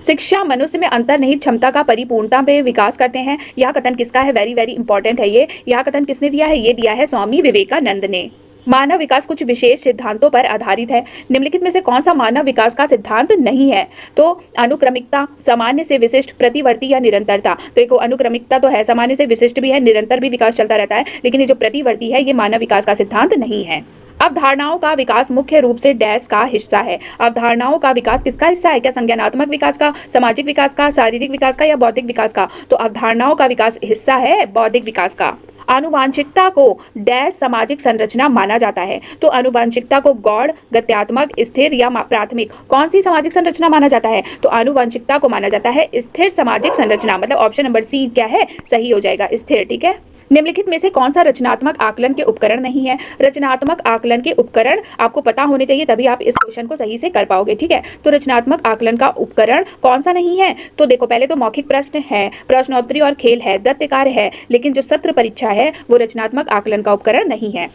शिक्षा मनुष्य में अंतर्निहित क्षमता का परिपूर्णता पे विकास करते हैं। यह कथन किसका है? वेरी वेरी इंपॉर्टेंट है ये। यह कथन किसने दिया है? ये दिया है स्वामी विवेकानंद ने। मानव विकास कुछ विशेष सिद्धांतों पर आधारित है। निम्नलिखित में से कौन सा मानव विकास का सिद्धांत नहीं है? तो अनुक्रमिकता, सामान्य से विशिष्ट, प्रतिवर्ती या निरंतरता। तो देखो अनुक्रमिकता तो है, सामान्य से विशिष्ट भी है, निरंतर भी विकास चलता रहता है, लेकिन ये जो प्रतिवर्ती है ये मानव विकास का सिद्धांत नहीं है। अवधारणाओं का विकास मुख्य रूप से डैश का हिस्सा है। अवधारणाओं का विकास किसका हिस्सा है? क्या संज्ञानात्मक विकास का, सामाजिक विकास का, शारीरिक विकास का, या बौद्धिक विकास का? तो अवधारणाओं का विकास हिस्सा है बौद्धिक विकास का। आनुवांशिकता को डैश सामाजिक संरचना माना जाता है। तो आनुवांशिकता को गौड़, गत्यात्मक, स्थिर या प्राथमिक कौन सी सामाजिक संरचना माना जाता है? तो आनुवांशिकता को माना जाता है स्थिर सामाजिक संरचना। मतलब ऑप्शन नंबर सी क्या है? सही हो जाएगा, स्थिर, ठीक है। निम्नलिखित में से कौन सा रचनात्मक आकलन के उपकरण नहीं है? रचनात्मक आकलन के उपकरण आपको पता होने चाहिए, तभी आप इस क्वेश्चन को सही से कर पाओगे, ठीक है। तो रचनात्मक आकलन का उपकरण कौन सा नहीं है? तो देखो पहले तो मौखिक प्रश्न है, प्रश्नोत्तरी और खेल है, दत्त कार्य है, लेकिन जो सत्र परीक्षा है वो रचनात्मक आकलन का उपकरण नहीं है।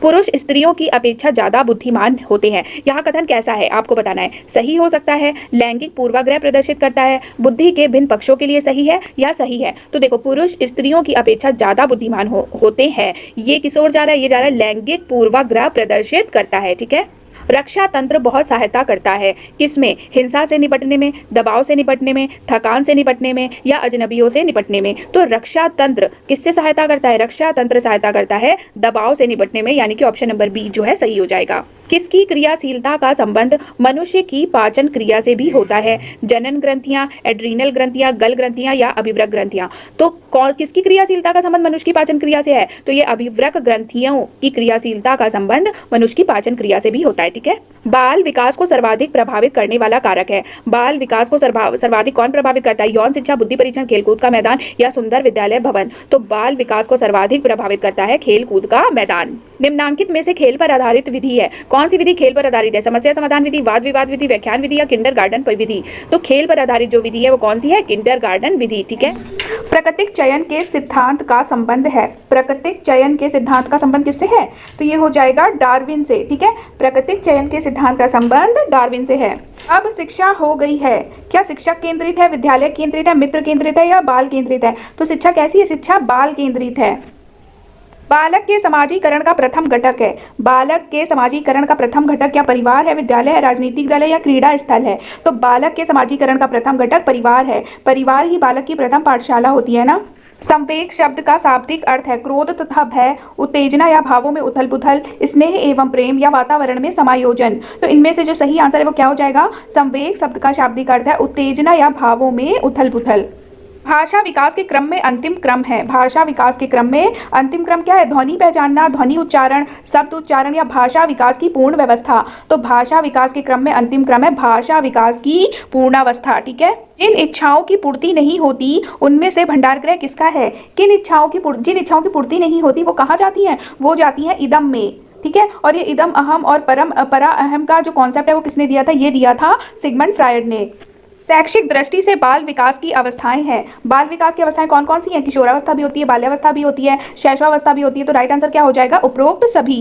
पुरुष स्त्रियों की अपेक्षा ज्यादा बुद्धिमान होते हैं। यह कथन कैसा है? आपको बताना है। सही हो सकता है, लैंगिक पूर्वाग्रह प्रदर्शित करता है, बुद्धि के भिन्न पक्षों के लिए सही है, या सही है। तो देखो पुरुष स्त्रियों की अपेक्षा ज्यादा बुद्धिमान होते हैं, ये किस ओर जा रहा है? ये जा रहा है लैंगिक पूर्वाग्रह प्रदर्शित करता है, ठीक है। रक्षा तंत्र बहुत सहायता करता है किसमें? हिंसा से निपटने में, दबाव से निपटने में, थकान से निपटने में, या अजनबियों से निपटने में। तो रक्षा तंत्र किससे सहायता करता है? रक्षा तंत्र सहायता करता है दबाव से निपटने में, यानी कि ऑप्शन नंबर बी जो है सही हो जाएगा। किसकी क्रियाशीलता का संबंध मनुष्य की पाचन क्रिया से भी होता है? जनन ग्रंथियां, एड्रीनल ग्रंथियां, गल ग्रंथियां, या अभिव्रक ग्रंथियां? तो किसकी क्रियाशीलता का संबंध मनुष्य की पाचन क्रिया से है? तो ये अभिव्रक ग्रंथियों की क्रियाशीलता का संबंध मनुष्य की पाचन क्रिया से भी होता है, ठीक है। बाल विकास को सर्वाधिक प्रभावित करने वाला कारक है। बाल विकास को सर्वाधिक कौन प्रभावित करता है? यौन शिक्षा, बुद्धि परीक्षण, खेलकूद का मैदान, या सुंदर विद्यालय भवन? तो बाल विकास को सर्वाधिक प्रभावित करता है खेलकूद का मैदान। निम्नांकित में से खेल पर आधारित विधि है। कौन सी विधि खेल पर आधारित है? समस्या समाधान विधि, वाद विवाद विधि, व्याख्यान विधि या किंडरगार्टन विधि? तो खेल पर आधारित जो विधि है वो कौन सी है? किंडरगार्टन विधि। ठीक है।
प्राकृतिक चयन के सिद्धांत का संबंध है। प्राकृतिक चयन के सिद्धांत का संबंध किससे है? तो ये हो जाएगा डार्विन से। ठीक है, प्राकृतिक चयन के सिद्धांत का संबंध डार्विन से है। अब शिक्षा हो गई है। क्या शिक्षा केंद्रित है, विद्यालय केंद्रित है, मित्र केंद्रित है या बाल केंद्रित है? तो शिक्षा कैसी है? शिक्षा बाल केंद्रित है। बालक के समाजीकरण का प्रथम घटक है। बालक के समाजीकरण का प्रथम घटक क्या परिवार है, विद्यालय है, राजनीतिक दल है या क्रीड़ा स्थल है? तो बालक के समाजीकरण का प्रथम घटक परिवार है। परिवार ही बालक की प्रथम पाठशाला होती है ना। संवेग शब्द का शाब्दिक अर्थ है क्रोध तथा भय, उत्तेजना या भावों में उथल पुथल, स्नेह एवं प्रेम या वातावरण में समायोजन। तो इनमें से जो सही आंसर है वो क्या हो जाएगा? संवेग शब्द का शाब्दिक अर्थ है उत्तेजना या भावों में उथल पुथल। भाषा विकास के क्रम में अंतिम क्रम है। भाषा विकास के क्रम में अंतिम क्रम क्या है? ध्वनि पहचानना, ध्वनि उच्चारण, शब्द उच्चारण या भाषा विकास की पूर्ण व्यवस्था। तो भाषा विकास के क्रम में अंतिम क्रम है भाषा विकास की पूर्णावस्था। ठीक है। जिन इच्छाओं की पूर्ति नहीं होती उनमें से भंडारगृह किसका है? जिन इच्छाओं की पूर्ति नहीं होती वो कहाँ जाती हैं? वो जाती हैं इदम में। ठीक है, और ये इदम अहम और परम परा अहम का जो कॉन्सेप्ट है वो किसने दिया था? ये दिया था सिगमंड फ्रायड ने। शैक्षिक दृष्टि से बाल विकास की अवस्थाएं हैं। बाल विकास की अवस्थाएं कौन कौन सी हैं? किशोरावस्था भी होती है, बाल्यावस्था भी होती है, शैशवावस्था भी होती है। तो राइट आंसर क्या हो जाएगा? उपरोक्त सभी।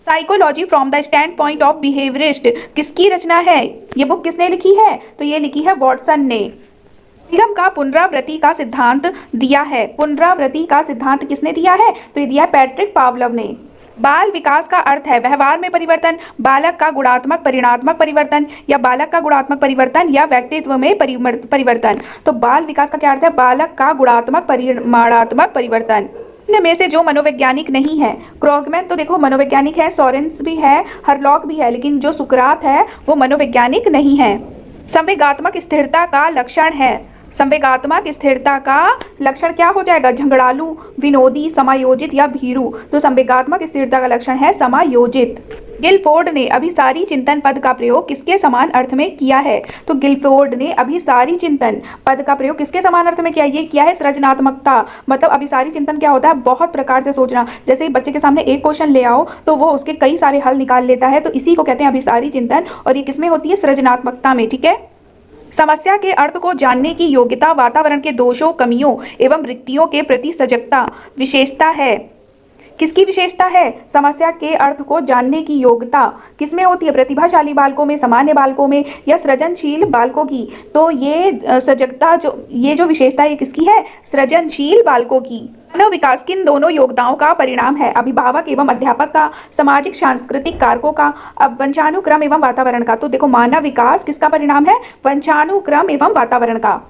Psychology from the stand point of behaviourist किसकी रचना है? ये बुक किसने लिखी है? तो ये लिखी है वॉटसन ने। अधिगम का पुनरावृत्ति का सिद्धांत दिया है। पुनरावृत्ति का सिद्धांत किसने दिया है? तो ये दिया है पैट्रिक पावलोव ने। बाल विकास का अर्थ है व्यवहार में परिवर्तन, बालक का गुणात्मक परिणात्मक परिवर्तन या बालक का गुणात्मक परिवर्तन या व्यक्तित्व में परिवर्तन। तो बाल विकास का क्या अर्थ है? बालक का गुणात्मक परिमाणात्मक परिवर्तन। इनमें से जो मनोवैज्ञानिक नहीं है, क्रोगमैन तो देखो मनोवैज्ञानिक है, सोरेंस भी है, हरलॉक भी है, लेकिन जो सुकरात है वो मनोवैज्ञानिक नहीं है। संवेगात्मक स्थिरता का लक्षण है। संवेगात्मक स्थिरता का लक्षण क्या हो जाएगा? झगड़ालू, विनोदी, समायोजित या भीरू। तो संवेगात्मक स्थिरता का लक्षण है समायोजित। गिलफोर्ड ने अभिसारी चिंतन पद का प्रयोग किसके समान अर्थ में किया है? तो गिलफोर्ड ने अभिसारी चिंतन पद का प्रयोग किसके समान अर्थ में किया? ये किया है सृजनात्मकता। मतलब अभिसारी चिंतन क्या होता है? बहुत प्रकार से सोचना। जैसे बच्चे के सामने एक क्वेश्चन ले आओ तो वो उसके कई सारे हल निकाल लेता है, तो इसी को कहते हैं अभिसारी चिंतन, और ये किसमें होती है? सृजनात्मकता में। ठीक है। समस्या के अर्थ को जानने की योग्यता वातावरण के दोषों, कमियों एवं रिक्तियों के प्रति सजगता विशेषता है। किसकी विशेषता है? समस्या के अर्थ को जानने की योग्यता किसमें होती है? प्रतिभाशाली बालकों में, सामान्य बालकों में या सृजनशील बालकों की? तो ये सजगता ये जो विशेषता है किसकी है? सृजनशील बालकों की। मानव विकास किन दोनों योगदानों का परिणाम है? अभिभावक एवं अध्यापक का, सामाजिक सांस्कृतिक कारकों का, अब वंशानुक्रम एवं वातावरण का। तो देखो मानव विकास किसका परिणाम है? वंशानुक्रम एवं वातावरण का।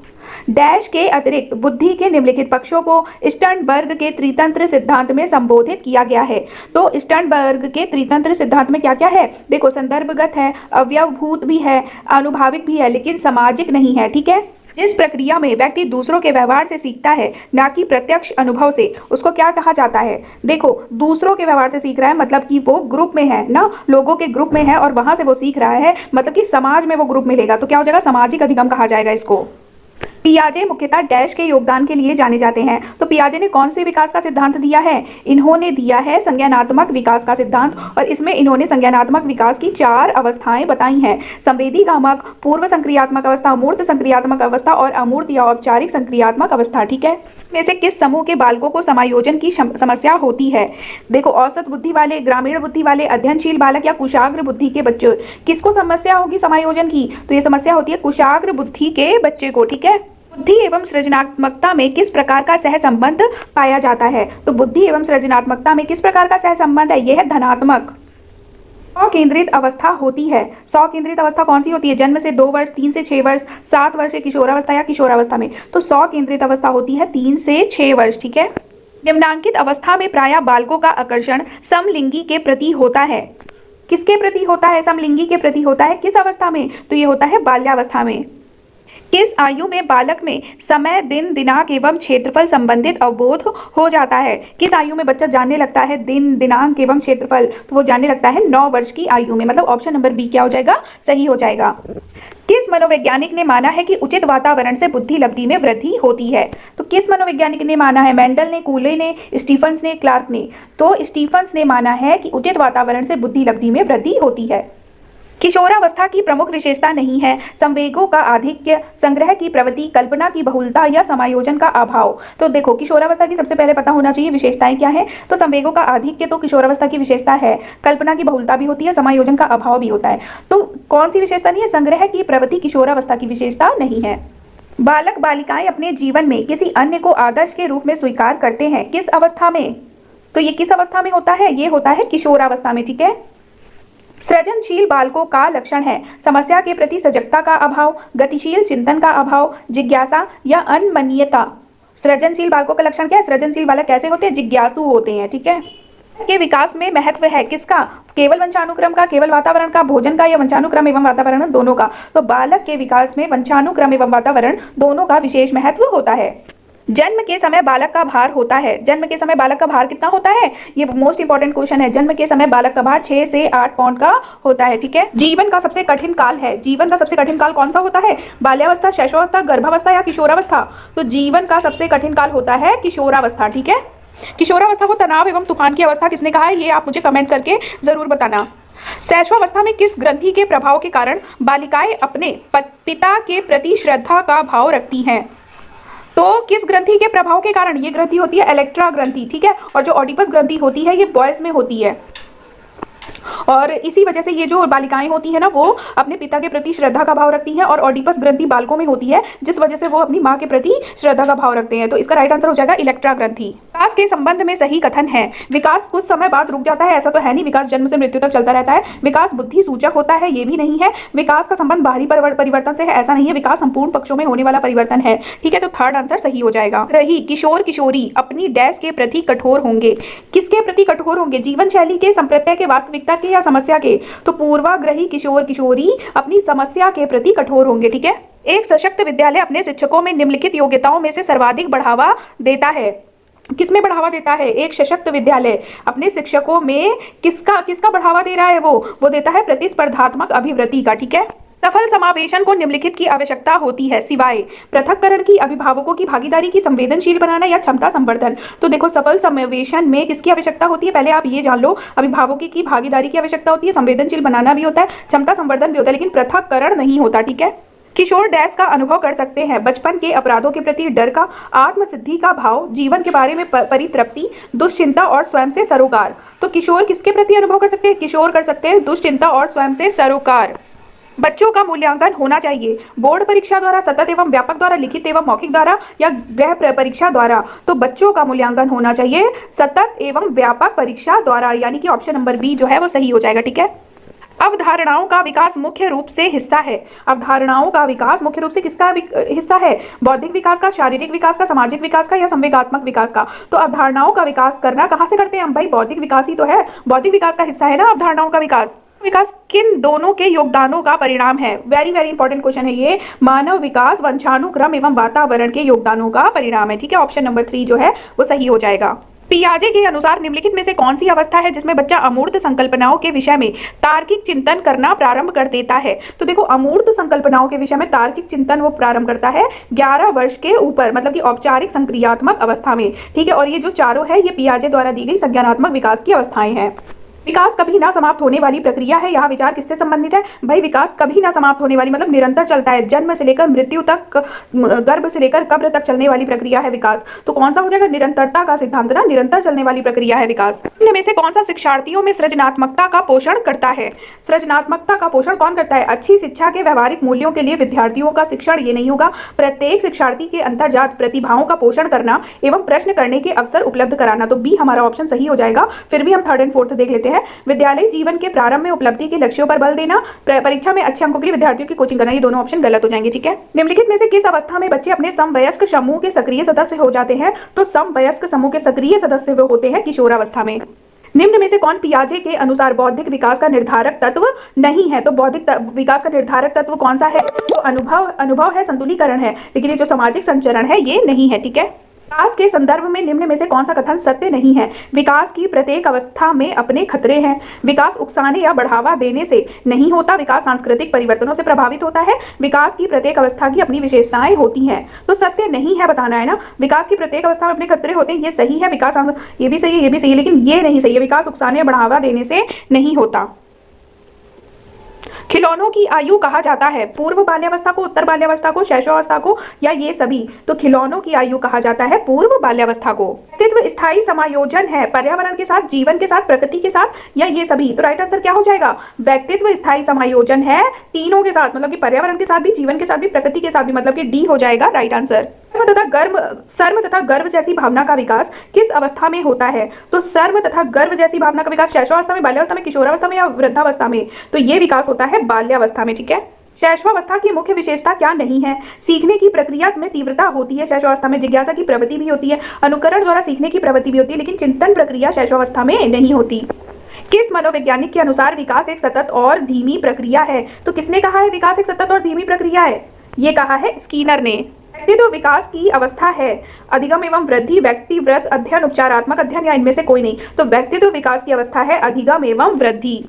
डैश के अतिरिक्त बुद्धि के निम्नलिखित पक्षों को स्टर्नबर्ग के त्रितंत्र सिद्धांत में संबोधित किया गया है। तो स्टर्नबर्ग के त्रितंत्र सिद्धांत में क्या क्या है? देखो संदर्भगत है, अवयवभूत भी है, अनुभाविक भी है, लेकिन सामाजिक नहीं है। ठीक है। जिस प्रक्रिया में व्यक्ति दूसरों के व्यवहार से सीखता है ना कि प्रत्यक्ष अनुभव से, उसको क्या कहा जाता है? देखो दूसरों के व्यवहार से सीख रहा है मतलब कि वो ग्रुप में है ना, लोगों के ग्रुप में है और वहां से वो सीख रहा है, मतलब कि समाज में वो ग्रुप मिलेगा, तो क्या हो जाएगा? सामाजिक अधिगम कहा जाएगा इसको। पियाजे मुख्यतः डैश के योगदान के लिए जाने जाते हैं। तो पियाजे ने कौन से विकास का सिद्धांत दिया है? इन्होंने दिया है संज्ञानात्मक विकास का सिद्धांत, और इसमें इन्होंने संज्ञानात्मक विकास की 4 अवस्थाएं बताई हैं। संवेदीगामक, पूर्व संक्रियात्मक अवस्था, मूर्त संक्रियात्मक अवस्था और अमूर्त या औपचारिक संक्रियात्मक अवस्था। ठीक है। में से किस समूह के बालकों को समायोजन की समस्या होती है? देखो औसत बुद्धि वाले, ग्रामीण बुद्धि वाले, अध्ययनशील बालक या कुशाग्र बुद्धि के बच्चे, किसको समस्या होगी समायोजन की? तो ये समस्या होती है कुशाग्र बुद्धि के बच्चे को। ठीक है। बुद्धि एवं सृजनात्मकता में किस प्रकार का सहसंबंध पाया जाता है? तो बुद्धि एवं सृजनात्मकता में किस प्रकार का सहसंबंध है? यह है धनात्मक। 100 केंद्रित अवस्था होती है। 100 केंद्रित अवस्था कौन सी होती है? जन्म से 2 वर्ष, 3 से 6 वर्ष, 7 वर्ष किशोरावस्था या किशोरावस्था में। तो 100 केंद्रित अवस्था होती है 3 से 6 वर्ष। ठीक है। निम्नांकित अवस्था में प्रायः बालकों का आकर्षण समलिंगी के प्रति होता है। किसके प्रति होता है? समलिंगी के प्रति होता है। किस अवस्था में? तो ये होता है बाल्यावस्था में। किस आयु में बालक में समय, दिन, दिनांक एवं क्षेत्रफल संबंधित अवबोध हो जाता है? किस आयु में बच्चा जानने लगता है दिन, दिनांक एवं क्षेत्रफल? तो वो जानने लगता है 9 वर्ष की आयु में। मतलब ऑप्शन नंबर बी क्या हो जाएगा? सही हो जाएगा। किस मनोवैज्ञानिक ने माना है कि उचित वातावरण से बुद्धि लब्धि में वृद्धि होती है? तो किस मनोवैज्ञानिक ने माना है? मेंडल ने, कूले ने, स्टीफंस ने, क्लार्क ने? तो स्टीफंस ने माना है कि उचित वातावरण से बुद्धि लब्धि में वृद्धि होती है। किशोरावस्था की प्रमुख विशेषता नहीं है संवेगों का आधिक्य, संग्रह की प्रवृत्ति, कल्पना की बहुलता या समायोजन का अभाव। तो देखो, किशोरावस्था की सबसे पहले पता होना चाहिए विशेषताएं क्या है। तो संवेगों का आधिक्य तो किशोरावस्था की विशेषता है, कल्पना की बहुलता भी होती है, समायोजन का अभाव भी होता है। तो कौन सी विशेषता नहीं है? संग्रह की प्रवृत्ति किशोरावस्था की विशेषता नहीं है। बालक बालिकाएं अपने जीवन में किसी अन्य को आदर्श के रूप में स्वीकार करते हैं, किस अवस्था में? तो ये किस अवस्था में होता है? ये होता है किशोरावस्था में, ठीक है। सृजनशील बालकों का लक्षण है समस्या के प्रति सजगता का अभाव, गतिशील चिंतन का अभाव, जिज्ञासा या अनमनीयता। सृजनशील बालकों का लक्षण क्या है? सृजनशील बालक कैसे होते हैं? जिज्ञासु होते हैं, ठीक है। के विकास में महत्व है किसका? केवल वंशानुक्रम का, केवल वातावरण का, भोजन का, या वंशानुक्रम एवं वातावरण दोनों का? तो बालक के विकास में वंशानुक्रम एवं वातावरण दोनों का विशेष महत्व होता है। जन्म के समय बालक का भार होता है, जन्म के समय बालक का भार कितना होता है? ये मोस्ट इंपॉर्टेंट क्वेश्चन है। जन्म के समय बालक का भार 6 से 8 पाउंड का होता है, ठीक है। जीवन का सबसे कठिन काल है, जीवन का सबसे कठिन काल कौन सा होता है? बाल्यावस्था, शैशवावस्था, गर्भावस्था या किशोरावस्था? तो जीवन का सबसे कठिन काल होता है किशोरावस्था, ठीक है। किशोरावस्था को तनाव एवं तूफान की अवस्था किसने कहा है? ये आप मुझे कमेंट करके जरूर बताना। शैशवावस्था में किस ग्रंथि के प्रभाव के कारण बालिकाएं अपने पिता के प्रति श्रद्धा का भाव रखती हैं? तो किस ग्रंथि के प्रभाव के कारण? ये ग्रंथि होती है इलेक्ट्रा ग्रंथि, ठीक है। और जो ऑडिपस ग्रंथि होती है ये बॉयज में होती है, और इसी वजह से ये जो बालिकाएं होती है ना, वो अपने पिता के प्रति श्रद्धा का भाव रखती हैं, और ऑडिपस ग्रंथि बालकों में होती है, जिस वजह से वो अपनी माँ के प्रति श्रद्धा का भाव रखते हैं। तो इसका राइट आंसर हो जाएगा इलेक्ट्रा ग्रंथि। विकास के संबंध में सही कथन है। विकास कुछ समय बाद रुक जाता है, ऐसा तो है नहीं। विकास जन्म से मृत्यु तक चलता रहता है। विकास बुद्धि सूचक होता है, ये भी नहीं है। विकास का संबंध बाहरी परिवर्तन से है, ऐसा नहीं है। विकास संपूर्ण पक्षों में होने वाला परिवर्तन है, ठीक है। तो थर्ड आंसर सही हो जाएगा। रही किशोर किशोरी अपनी डैश के प्रति कठोर होंगे, किसके प्रति कठोर होंगे? जीवन शैली के, संप्रत्यय के, वास्तविकता के या समस्या के? तो पूर्वाग्रही किशोर किशोरी अपनी समस्या के प्रति कठोर होंगे, ठीक है। एक सशक्त विद्यालय अपने शिक्षकों में निम्नलिखित योग्यताओं में से सर्वाधिक बढ़ावा देता है। किसमें बढ़ावा देता है? एक सशक्त विद्यालय अपने शिक्षकों में किसका बढ़ावा दे रहा है? वो देता है प्रतिस्पर्धात्मक अभिवृत्ति का, ठीक है। सफल समावेशन को निम्नलिखित की आवश्यकता होती है सिवाय पृथक्करण की, अभिभावकों की भागीदारी की, संवेदनशील बनाना या क्षमता संवर्धन। तो देखो, सफल समावेशन में किसकी आवश्यकता होती है? पहले आप ये जान लो, अभिभावकों की भागीदारी की आवश्यकता होती है, संवेदनशील बनाना भी होता है, क्षमता संवर्धन भी होता है, लेकिन पृथक्करण नहीं होता, ठीक है। किशोर डैश का अनुभव कर सकते हैं बचपन के अपराधों के प्रति डर का, आत्मसिद्धि का भाव, जीवन के बारे में परितृप्ति, दुश्चिंता और स्वयं से सरोकार। तो किशोर किसके प्रति अनुभव कर सकते हैं? किशोर कर सकते हैं दुश्चिंता और स्वयं से सरोकार। बच्चों का मूल्यांकन होना चाहिए बोर्ड परीक्षा द्वारा, सतत एवं व्यापक द्वारा, लिखित एवं मौखिक द्वारा या गृह परीक्षा द्वारा? तो बच्चों का मूल्यांकन होना चाहिए सतत एवं व्यापक परीक्षा द्वारा, यानी कि ऑप्शन नंबर बी जो है वो सही हो जाएगा, ठीक है। अवधारणाओं का विकास मुख्य रूप से हिस्सा है। अवधारणाओं का विकास मुख्य रूप से किसका हिस्सा है? बौद्धिक विकास का, शारीरिक विकास का, सामाजिक विकास का या संवेगात्मक विकास का? तो अवधारणाओं का विकास करना कहाँ से करते हैं हम? भाई बौद्धिक विकास ही तो है, बौद्धिक विकास का हिस्सा है ना अवधारणाओं का विकास। विकास किन दोनों के योगदानों का परिणाम है? वेरी वेरी इंपॉर्टेंट क्वेश्चन है ये। मानव विकास वंशानुक्रम एवं वातावरण के योगदानों का परिणाम है, ठीक है। ऑप्शन नंबर 3 जो है वो सही हो जाएगा। पियाजे के अनुसार निम्नलिखित में से कौन सी अवस्था है जिसमें बच्चा अमूर्त संकल्पनाओं के विषय में तार्किक चिंतन करना प्रारंभ कर देता है? तो देखो, अमूर्त संकल्पनाओं के विषय में तार्किक चिंतन वो प्रारंभ करता है 11 वर्ष के ऊपर, मतलब कि औपचारिक संक्रियात्मक अवस्था में, ठीक है। और ये जो चारों है ये पियाजे द्वारा दी गई संज्ञानात्मक विकास की अवस्थाएं हैं। विकास कभी ना समाप्त होने वाली प्रक्रिया है। यहाँ विचार किससे संबंधित है? भाई विकास कभी ना समाप्त होने वाली मतलब निरंतर चलता है, जन्म से लेकर मृत्यु तक, गर्भ से लेकर कब्र तक चलने वाली प्रक्रिया है विकास। तो कौन सा हो जाएगा? निरंतरता का सिद्धांत ना, निरंतर चलने वाली प्रक्रिया है विकास। इनमें से कौन सा शिक्षार्थियों में सृजनात्मकता का पोषण करता है? सृजनात्मकता का पोषण कौन करता है? अच्छी शिक्षा के व्यवहारिक मूल्यों के लिए विद्यार्थियों का शिक्षण, ये नहीं होगा। प्रत्येक शिक्षार्थी के अंतर्जात प्रतिभाओं का पोषण करना एवं प्रश्न करने के अवसर उपलब्ध कराना। तो बी हमारा ऑप्शन सही हो जाएगा। फिर भी हम थर्ड एंड फोर्थ देख लेते हैं। विद्यालय जीवन के प्रारंभ में उपलब्धि के लक्ष्यों पर बल देना, परीक्षा में अच्छे अंकों के लिए विद्यार्थियों की कोचिंग करना। ये दोनों ऑप्शन गलत हो जाएंगे, ठीक है। निम्नलिखित में से किस अवस्था में बच्चे अपने समवयस्क समूह के सक्रिय सदस्य हो जाते हैं? तो समवयस्क समूह के सक्रिय सदस्य होते हैं किशोरावस्था में। निम्न में से कौन पियाजे के अनुसार बौद्धिक विकास का निर्धारक तत्व नहीं है? तो बौद्धिक विकास का निर्धारक तत्व कौन सा है? तो अनुभव है, संतुलीकरण है, लेकिन ये जो सामाजिक संचरण है ये नहीं है, ठीक है। विकास के संदर्भ में निम्न में से कौन सा कथन सत्य नहीं है? विकास की प्रत्येक अवस्था में अपने खतरे हैं। विकास उकसाने या बढ़ावा देने से नहीं होता। विकास सांस्कृतिक परिवर्तनों से प्रभावित होता है। विकास की प्रत्येक अवस्था की अपनी विशेषताएं होती हैं। तो सत्य नहीं है बताना है ना। विकास की प्रत्येक अवस्था में अपने खतरे होते हैं, ये सही है। विकास ये भी सही है, ये भी सही है, लेकिन ये नहीं सही है। विकास उकसाने या बढ़ावा देने से नहीं होता। खिलौनों की आयु कहा जाता है पूर्व बाल्यावस्था को, उत्तर बाल्यावस्था को, शैशवावस्था को, या ये सभी? तो खिलौनों की आयु कहा जाता है पूर्व बाल्यावस्था को। व्यक्तित्व स्थायी समायोजन है पर्यावरण के साथ, जीवन के साथ, प्रकृति के साथ, या ये सभी? तो राइट आंसर क्या हो जाएगा? व्यक्तित्व स्थायी समायोजन है तीनों के साथ, मतलब कि पर्यावरण के साथ भी, जीवन के साथ भी, प्रकृति के साथ भी, मतलब कि डी हो जाएगा राइट आंसर। शर्म तथा गर्व जैसी भावना का विकास किस अवस्था में होता है? तो शर्म तथा गर्व जैसी भावना का विकास शैशवावस्था में, बाल्यावस्था में, किशोरावस्था में, या वृद्धावस्था में? तो ये विकास होता है बाल्यावस्था में। ठीक है। शैशवावस्था की मुख्य विशेषता क्या नहीं है? सीखने की प्रक्रिया में तीव्रता होती है शैशवावस्था में, जिज्ञासा की प्रवृत्ति भी होती है, अनुकरण द्वारा सीखने की प्रवृत्ति भी होती है, लेकिन चिंतन प्रक्रिया शैशवावस्था में नहीं होती। किस मनोवैज्ञानिक के अनुसार विकास एक सतत और धीमी प्रक्रिया है? तो किसने कहा है विकास एक सतत और धीमी प्रक्रिया है? ये कहा है स्कीनर ने। व्यक्तित्व विकास की अवस्था है अधिगम एवं वृद्धि, व्यक्तिवृत्त अध्ययन, उपचारात्मक अध्ययन, या इनमें से कोई नहीं? तो व्यक्तित्व विकास की अवस्था है अधिगम एवं वृद्धि।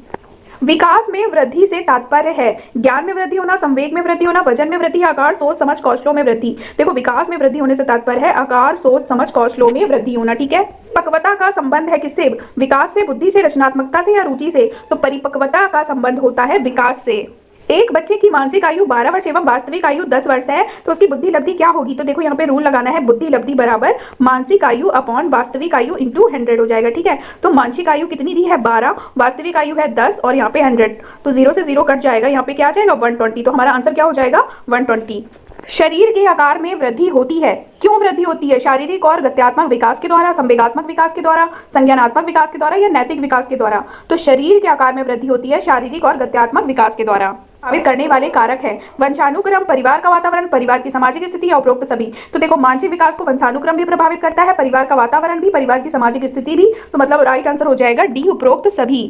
विकास में वृद्धि से तात्पर्य है ज्ञान में वृद्धि होना, संवेग में वृद्धि होना, वजन में वृद्धि, आकार, सोच, समझ, कौशलों में वृद्धि। देखो, विकास में वृद्धि होने से तात्पर्य है आकार, सोच, समझ, कौशलों में वृद्धि होना। ठीक है। परिपक्वता का संबंध है किससे? विकास से, बुद्धि से, रचनात्मकता से, या रुचि से? तो परिपक्वता का संबंध होता है विकास से। एक बच्चे की मानसिक आयु 12 वर्ष एवं वास्तविक आयु 10 वर्ष है, तो उसकी बुद्धि लब्धि क्या होगी? तो देखो यहाँ पे रूल लगाना है, बुद्धि लब्धि बराबर मानसिक आयु अपॉन वास्तविक आयु इंटू 100 हो जाएगा। ठीक है। तो मानसिक आयु कितनी दी है? 12, वास्तविक आयु है 10 और यहाँ पे 100, तो 0 से 0 कट जाएगा, यहाँ पे क्या आ जाएगा? 120। तो हमारा आंसर क्या हो जाएगा? 120। शरीर के आकार में वृद्धि होती है। क्यों वृद्धि होती है? शारीरिक और गत्यात्मक विकास के द्वारा, संवेगात्मक विकास के द्वारा, संज्ञानात्मक विकास के द्वारा, या नैतिक विकास के द्वारा? तो शरीर के आकार में वृद्धि होती है शारीरिक और गत्यात्मक विकास के द्वारा। प्रभावित करने वाले कारक है वंशानुक्रम, परिवार का वातावरण, परिवार की सामाजिक स्थिति, या उपरोक्त सभी? तो देखो, मानसिक विकास को वंशानुक्रम भी प्रभावित करता है, परिवार का वातावरण भी, परिवार की सामाजिक स्थिति भी, तो मतलब राइट आंसर हो जाएगा डी, उपरोक्त सभी।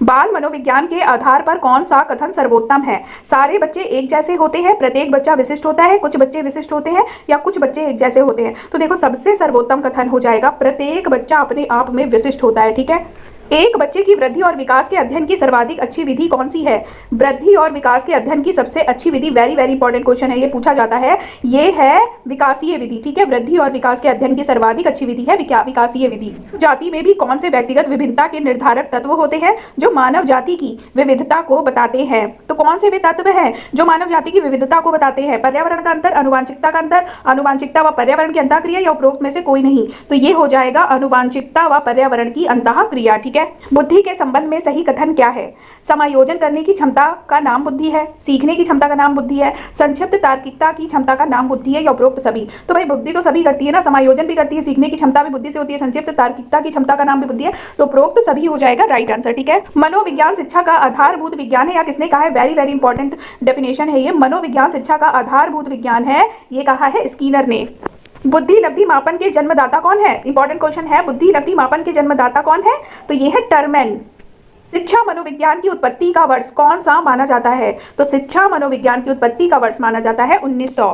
बाल मनोविज्ञान के आधार पर कौन सा कथन सर्वोत्तम है? सारे बच्चे एक जैसे होते हैं, प्रत्येक बच्चा विशिष्ट होता है, कुछ बच्चे विशिष्ट होते हैं, या कुछ बच्चे एक जैसे होते हैं? तो देखो, सबसे सर्वोत्तम कथन हो जाएगा प्रत्येक बच्चा अपने आप में विशिष्ट होता है। ठीक है। एक बच्चे की वृद्धि और विकास के अध्ययन की सर्वाधिक अच्छी विधि कौन सी है? वृद्धि और विकास के अध्ययन की सबसे अच्छी विधि, वेरी वेरी इंपॉर्टेंट क्वेश्चन है, ये पूछा जाता है, ये है विकासीय विधि। ठीक है। वृद्धि और विकास के अध्ययन की सर्वाधिक अच्छी विधि है विकासीय विधि। जाति में भी कौन से व्यक्तिगत विभिन्नता के निर्धारक तत्व होते हैं जो मानव जाति की विविधता को बताते हैं? तो कौन से वे तत्व हैं जो मानव जाति की विविधता को बताते हैं? पर्यावरण का अंतर, अनुवांशिकता का अंतर, अनुवांशिकता व पर्यावरण की अंतःक्रिया, या उपरोक्त में से कोई नहीं? तो ये हो जाएगा अनुवांशिकता व पर्यावरण की अंतःक्रिया। ठीक है। बुद्धि के संबंध में सही कथन क्या है? समायोजन करने की क्षमता का नाम बुद्धि है, सीखने की क्षमता का नाम बुद्धि है, संक्षिप्त तार्किकता की क्षमता का नाम बुद्धि है, या उपरोक्त सभी? तो भाई, बुद्धि तो सभी करती है ना, समायोजन भी करती है, सीखने की क्षमता भी बुद्धि से होती है, संक्षिप्त तार्किकता की क्षमता का नाम भी बुद्धि है, तो उपरोक्त सभी हो जाएगा राइट आंसर। ठीक है। मनोविज्ञान शिक्षा का आधारभूत विज्ञान है, या किसने कहा है? वेरी वेरी इंपॉर्टेंट डेफिनेशन है ये। मनोविज्ञान शिक्षा का आधारभूत विज्ञान है, ये कहा है स्कीनर ने। बुद्धि लब्धि मापन के जन्मदाता कौन है? इंपॉर्टेंट क्वेश्चन है, बुद्धि लब्धि मापन के जन्मदाता कौन है? तो ये है टर्मेन। शिक्षा मनोविज्ञान की उत्पत्ति का वर्ष कौन सा माना जाता है? तो शिक्षा मनोविज्ञान की उत्पत्ति का वर्ष माना जाता है 1900।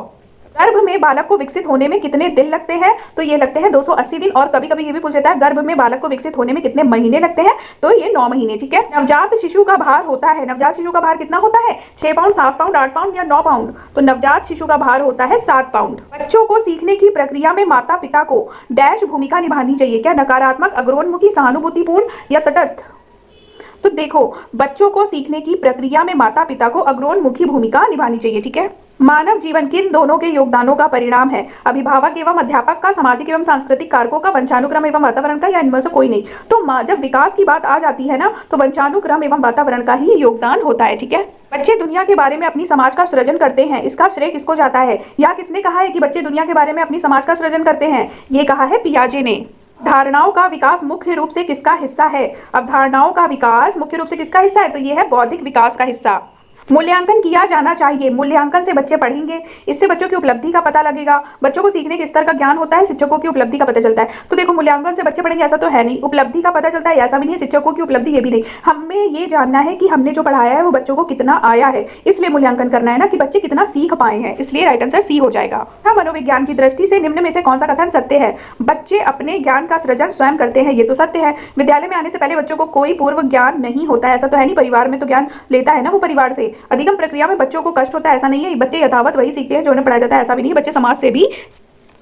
गर्भ में बालक को विकसित होने में कितने दिन लगते हैं? तो ये लगते हैं 280 दिन, और कभी कभी ये भी पूछ लेता है गर्भ में बालक को विकसित होने में कितने महीने लगते हैं? तो ये 9 महीने। ठीक है। नवजात शिशु का भार होता है, नवजात शिशु का भार कितना होता है? 6 पाउंड, 7 पाउंड, 8 पाउंड, या 9 पाउंड? तो नवजात शिशु का भार होता है 7 पाउंड। बच्चों को सीखने की प्रक्रिया में माता पिता को डैश भूमिका निभानी चाहिए? क्या नकारात्मक, अग्रोन्मुखी, सहानुभूतिपूर्ण, या तटस्थ? तो देखो, बच्चों को सीखने की प्रक्रिया में माता पिता को अग्रोन्मुखी भूमिका निभानी चाहिए। ठीक है। मानव जीवन किन दोनों के योगदानों का परिणाम है? अभिभावक एवं अध्यापक का, सामाजिक एवं सांस्कृतिक कारकों का, वंशानुक्रम एवं वातावरण का, या इनमें से कोई नहीं? तो जब विकास की बात आ जाती है ना, तो वंशानुक्रम एवं वातावरण का ही योगदान होता है। ठीक है। बच्चे दुनिया के बारे में अपनी समाज का सृजन करते हैं, इसका श्रेय किसको जाता है? या किसने कहा है कि बच्चे दुनिया के बारे में अपनी समाज का सृजन करते हैं? ये कहा है पियाजे ने। धारणाओं का विकास मुख्य रूप से किसका हिस्सा है? अब धारणाओं का विकास मुख्य रूप से किसका हिस्सा है? तो ये है बौद्धिक विकास का हिस्सा। मूल्यांकन किया जाना चाहिए। मूल्यांकन से बच्चे पढ़ेंगे, इससे बच्चों की उपलब्धि का पता लगेगा, बच्चों को सीखने के स्तर का ज्ञान होता है, शिक्षकों की उपलब्धि का पता चलता है। तो देखो, मूल्यांकन से बच्चे पढ़ेंगे ऐसा तो है नहीं, उपलब्धि का पता चलता है ऐसा भी नहीं है, शिक्षकों की उपलब्धि ये भी नहीं। हमें ये जानना है कि हमने जो पढ़ाया है वो बच्चों को कितना आया है, इसलिए मूल्यांकन करना है ना कि बच्चे कितना सीख पाए हैं, इसलिए राइट आंसर सी हो जाएगा। मनोविज्ञान की दृष्टि से निम्न में से कौन सा कथन सत्य है? बच्चे अपने ज्ञान का सृजन स्वयं करते हैं, ये तो सत्य है। विद्यालय में आने से पहले बच्चों को कोई पूर्व ज्ञान नहीं होता है, ऐसा तो है नहीं, परिवार में तो ज्ञान लेता है ना वो परिवार से। अधिगम प्रक्रिया में बच्चों को कष्ट होता है, ऐसा नहीं है, बच्चे यथावत वही सीखते हैं जो उन्हें पढ़ाया जाता है, ऐसा भी नहीं, बच्चे समाज से भी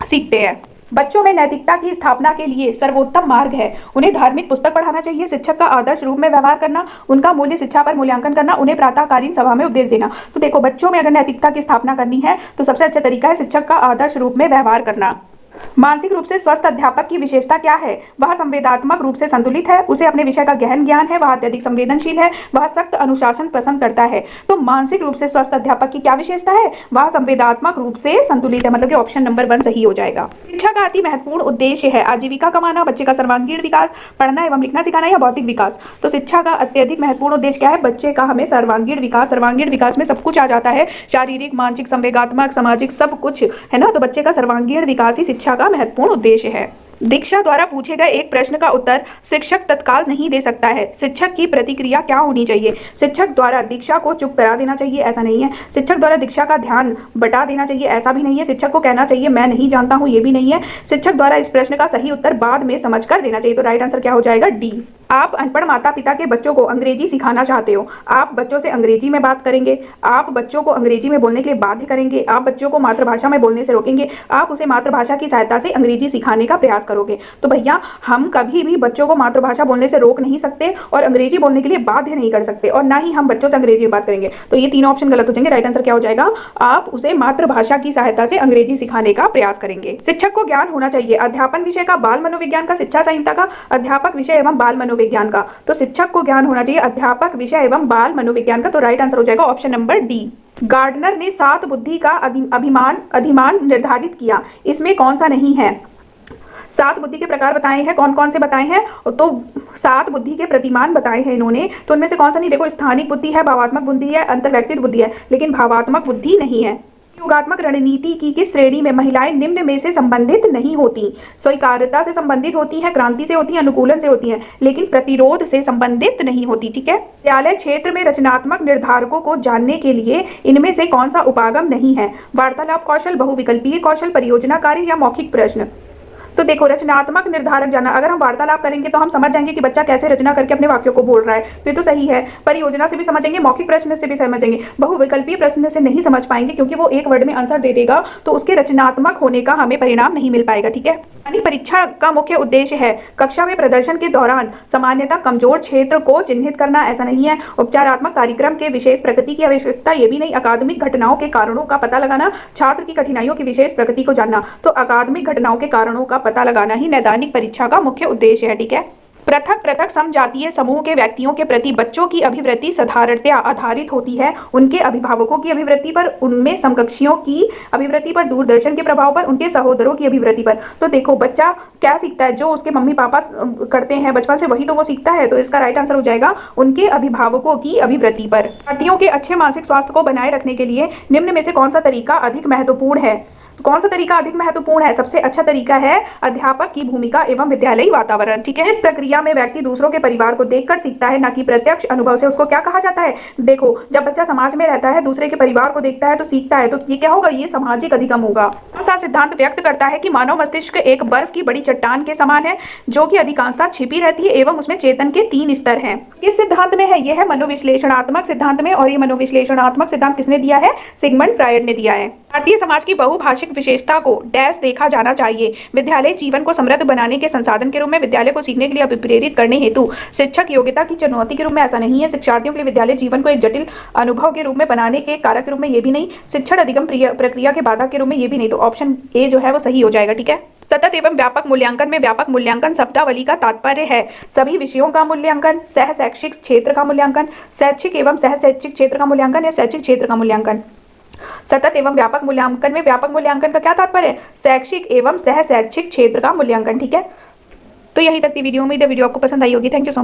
सीखते हैं। बच्चों में नैतिकता की स्थापना के लिए सर्वोत्तम मार्ग है, उन्हें धार्मिक पुस्तक पढ़ाना चाहिए, शिक्षक का आदर्श रूप में व्यवहार करना, उनका मूल्य शिक्षा पर मूल्यांकन करना, उन्हें प्रातःकालीन सभा में उपदेश देना। तो देखो, बच्चों में अगर नैतिकता की स्थापना करनी है तो सबसे अच्छा तरीका है शिक्षक का आदर्श रूप में व्यवहार करना। मानसिक रूप से स्वस्थ अध्यापक की विशेषता क्या है? वह संवेदनात्मक रूप से संतुलित है, उसे अपने विषय का गहन ज्ञान है, वह अत्यधिक संवेदनशील है, वह सख्त अनुशासन पसंद करता है। तो मानसिक रूप से स्वस्थ अध्यापक की क्या विशेषता है? वह संवेदनात्मक रूप से संतुलित है, मतलब कि ऑप्शन नंबर 1 सही हो जाएगा। शिक्षा का अति महत्वपूर्ण उद्देश्य है आजीविका कमाना, बच्चे का सर्वांगीण विकास, पढ़ना एवं लिखना सिखाना या बौद्धिक विकास। तो शिक्षा का अत्यधिक महत्वपूर्ण उद्देश्य क्या है? बच्चे का हमें सर्वांगीण विकास, सर्वांगीण विकास में सब कुछ आ जाता है, शारीरिक, मानसिक, संवेगात्मक, सामाजिक, सब कुछ है ना। तो बच्चे का सर्वांगीण विकास ही शिक्षा का महत्वपूर्ण उद्देश्य है। दीक्षा द्वारा पूछे गए एक प्रश्न का उत्तर शिक्षक तत्काल नहीं दे सकता है, शिक्षक की प्रतिक्रिया क्या होनी चाहिए? शिक्षक द्वारा दीक्षा को चुप करा देना चाहिए, ऐसा नहीं है। शिक्षक द्वारा दीक्षा का ध्यान बटा देना चाहिए, ऐसा भी नहीं है। शिक्षक को कहना चाहिए मैं नहीं जानता हूं, ये भी नहीं है। शिक्षक द्वारा इस प्रश्न का सही उत्तर बाद में समझकर देना चाहिए। तो राइट आंसर क्या हो जाएगा? डी। आप अनपढ़ माता पिता के बच्चों को अंग्रेजी सिखाना चाहते हो, आप बच्चों से अंग्रेजी में बात करेंगे, आप बच्चों को अंग्रेजी में बोलने के लिए बाध्य करेंगे, आप बच्चों को मातृभाषा में बोलने से रोकेंगे, आप उसे मातृभाषा की सहायता से अंग्रेजी सिखाने का प्रयास करोगे। तो भैया, हम कभी भी बच्चों को मातृभाषा बोलने से रोक नहीं सकते और अंग्रेजी बोलने के लिए बाध्य नहीं कर सकते, और ना ही हम बच्चों से अंग्रेजी में बात करेंगे। तो ये तीनों ऑप्शन गलत हो जाएंगे। राइट आंसर क्या हो जाएगा? आप उसे मातृभाषा की सहायता से अंग्रेजी सिखाने का प्रयास करेंगे। शिक्षक को ज्ञान होना चाहिए अध्यापन विषय का, बाल मनोविज्ञान का, शिक्षा संहिता का, अध्यापक विषय एवं बाल मनोविज्ञान का। तो शिक्षक को ज्ञान होना चाहिए अध्यापक विषय एवं बाल मनोविज्ञान का। तो राइट आंसर हो जाएगा ऑप्शन नंबर डी। गार्डनर ने 7 बुद्धि का अधिमान निर्धारित किया, इसमें कौन सा नहीं है? 7 बुद्धि के प्रकार बताए हैं, कौन कौन से बताए हैं? तो 7 बुद्धि के प्रतिमान बताए हैं इन्होंने। तो उनमें से कौन सा नहीं? देखो, स्थानिक बुद्धि है, भावात्मक बुद्धि है, अंतर्वैयक्तिक बुद्धि है, लेकिन भावात्मक बुद्धि नहीं है। योगात्मक रणनीति की किस श्रेणी में महिलाएं निम्न में से संबंधित नहीं होती? स्वीकार्यता से संबंधित होती हैं, क्रांति से होती हैं, अनुकूलन से होती हैं, लेकिन प्रतिरोध से संबंधित नहीं होती। ठीक है। विद्यालय क्षेत्र में रचनात्मक निर्धारकों को जानने के लिए इनमें से कौन सा उपागम नहीं है? वार्तालाप कौशल, बहुविकल्पीय कौशल, परियोजना कार्य या मौखिक प्रश्न। तो देखो, रचनात्मक निर्धारक जानना, अगर हम वार्तालाप करेंगे तो हम समझ जाएंगे कि बच्चा कैसे रचना करके अपने वाक्यों को बोल रहा है, तो ये तो सही है। परियोजना से भी समझेंगे, मौखिक प्रश्न से भी समझेंगे, बहुविकल्पीय प्रश्न से नहीं समझ पाएंगे क्योंकि वो एक वर्ड में आंसर दे देगा, तो उसके रचनात्मक होने का हमें परिणाम नहीं मिल पाएगा। ठीक है। यानी परीक्षा का मुख्य उद्देश्य है कक्षा में प्रदर्शन के दौरान सामान्यतः कमजोर क्षेत्र को चिन्हित करना, ऐसा नहीं है। उपचारात्मक कार्यक्रम के विशेष प्रकृति की आवश्यकता, ये भी नहीं। अकादमिक घटनाओं के कारणों का पता लगाना, छात्र की कठिनाइयों की विशेष प्रकृति को जानना। तो अकादमिक घटनाओं के कारणों का पता लगाना ही नैदानिक परीक्षा का मुख्य उद्देश्य है। ठीक है। पृथक पृथक समजातीय समूह के व्यक्तियों के प्रति बच्चों की अभिवृत्ति साधारणतया आधारित होती है उनके अभिभावकों की अभिवृत्ति पर, उनमें समकक्षियों की अभिवृत्ति पर, दूरदर्शन के प्रभाव पर, उनके सहोदरों की अभिवृत्ति पर। तो देखो, बच्चा क्या सीखता है? जो उसके मम्मी पापा करते हैं बचपन से, वही तो वो सीखता है। तो इसका राइट आंसर हो जाएगा उनके अभिभावकों की अभिवृत्ति पर। विद्यार्थियों के अच्छे मानसिक स्वास्थ्य को बनाए रखने के लिए निम्न में से कौन सा तरीका अधिक महत्वपूर्ण है? तो कौन सा तरीका अधिक महत्वपूर्ण है? सबसे अच्छा तरीका है अध्यापक की भूमिका एवं विद्यालयी वातावरण। ठीक है। इस प्रक्रिया में व्यक्ति दूसरों के परिवार को देखकर सीखता है, ना कि प्रत्यक्ष अनुभव से। उसको क्या कहा जाता है? देखो, जब बच्चा समाज में रहता है, दूसरे के परिवार को देखता है तो सीखता है, तो ये क्या होगा? ये सामाजिक अधिगम होगा। ऐसा सिद्धांत व्यक्त करता है कि मानव मस्तिष्क एक बर्फ की बड़ी चट्टान के समान है जो कि अधिकांशतः छिपी रहती है एवं उसमें चेतन के 3 स्तर हैं। किस सिद्धांत में है? यह है मनोविश्लेषणात्मक सिद्धांत में, और ये मनोविश्लेषणात्मक सिद्धांत किसने दिया है? सिगमंड फ्रायड ने दिया है। भारतीय समाज की बहुभाषिक विशेषता को डैश देखा जाना चाहिए। विद्यालय जीवन को समृद्ध बनाने के संसाधन के रूप में, विद्यालय को सीखने के लिए अभिप्रेरित करने हेतु, शिक्षक योग्यता की चुनौती के रूप में, ऐसा नहीं है। शिक्षार्थियों के लिए विद्यालय जीवन को एक जटिल अनुभव के रूप में बनाने के कारक के रूप में, ये भी नहीं। शिक्षण अधिगम प्रक्रिया के बाधक के रूप में, ये भी नहीं। तो ऑप्शन ए जो है वो सही हो जाएगा। ठीक है। सतत एवं व्यापक मूल्यांकन में व्यापक मूल्यांकन शब्दावली का तात्पर्य है सभी विषयों का मूल्यांकन, सह शैक्षिक क्षेत्र का मूल्यांकन, शैक्षिक एवं सह शैक्षिक क्षेत्र का मूल्यांकन या शैक्षिक क्षेत्र का मूल्यांकन। सतत एवं व्यापक मूल्यांकन में व्यापक मूल्यांकन का क्या तात्पर्य है? शैक्षिक एवं सह शैक्षिक क्षेत्र का मूल्यांकन। ठीक है। तो यहीं तक थी वीडियो। उम्मीद है वीडियो आपको पसंद आई होगी। Thank you so much.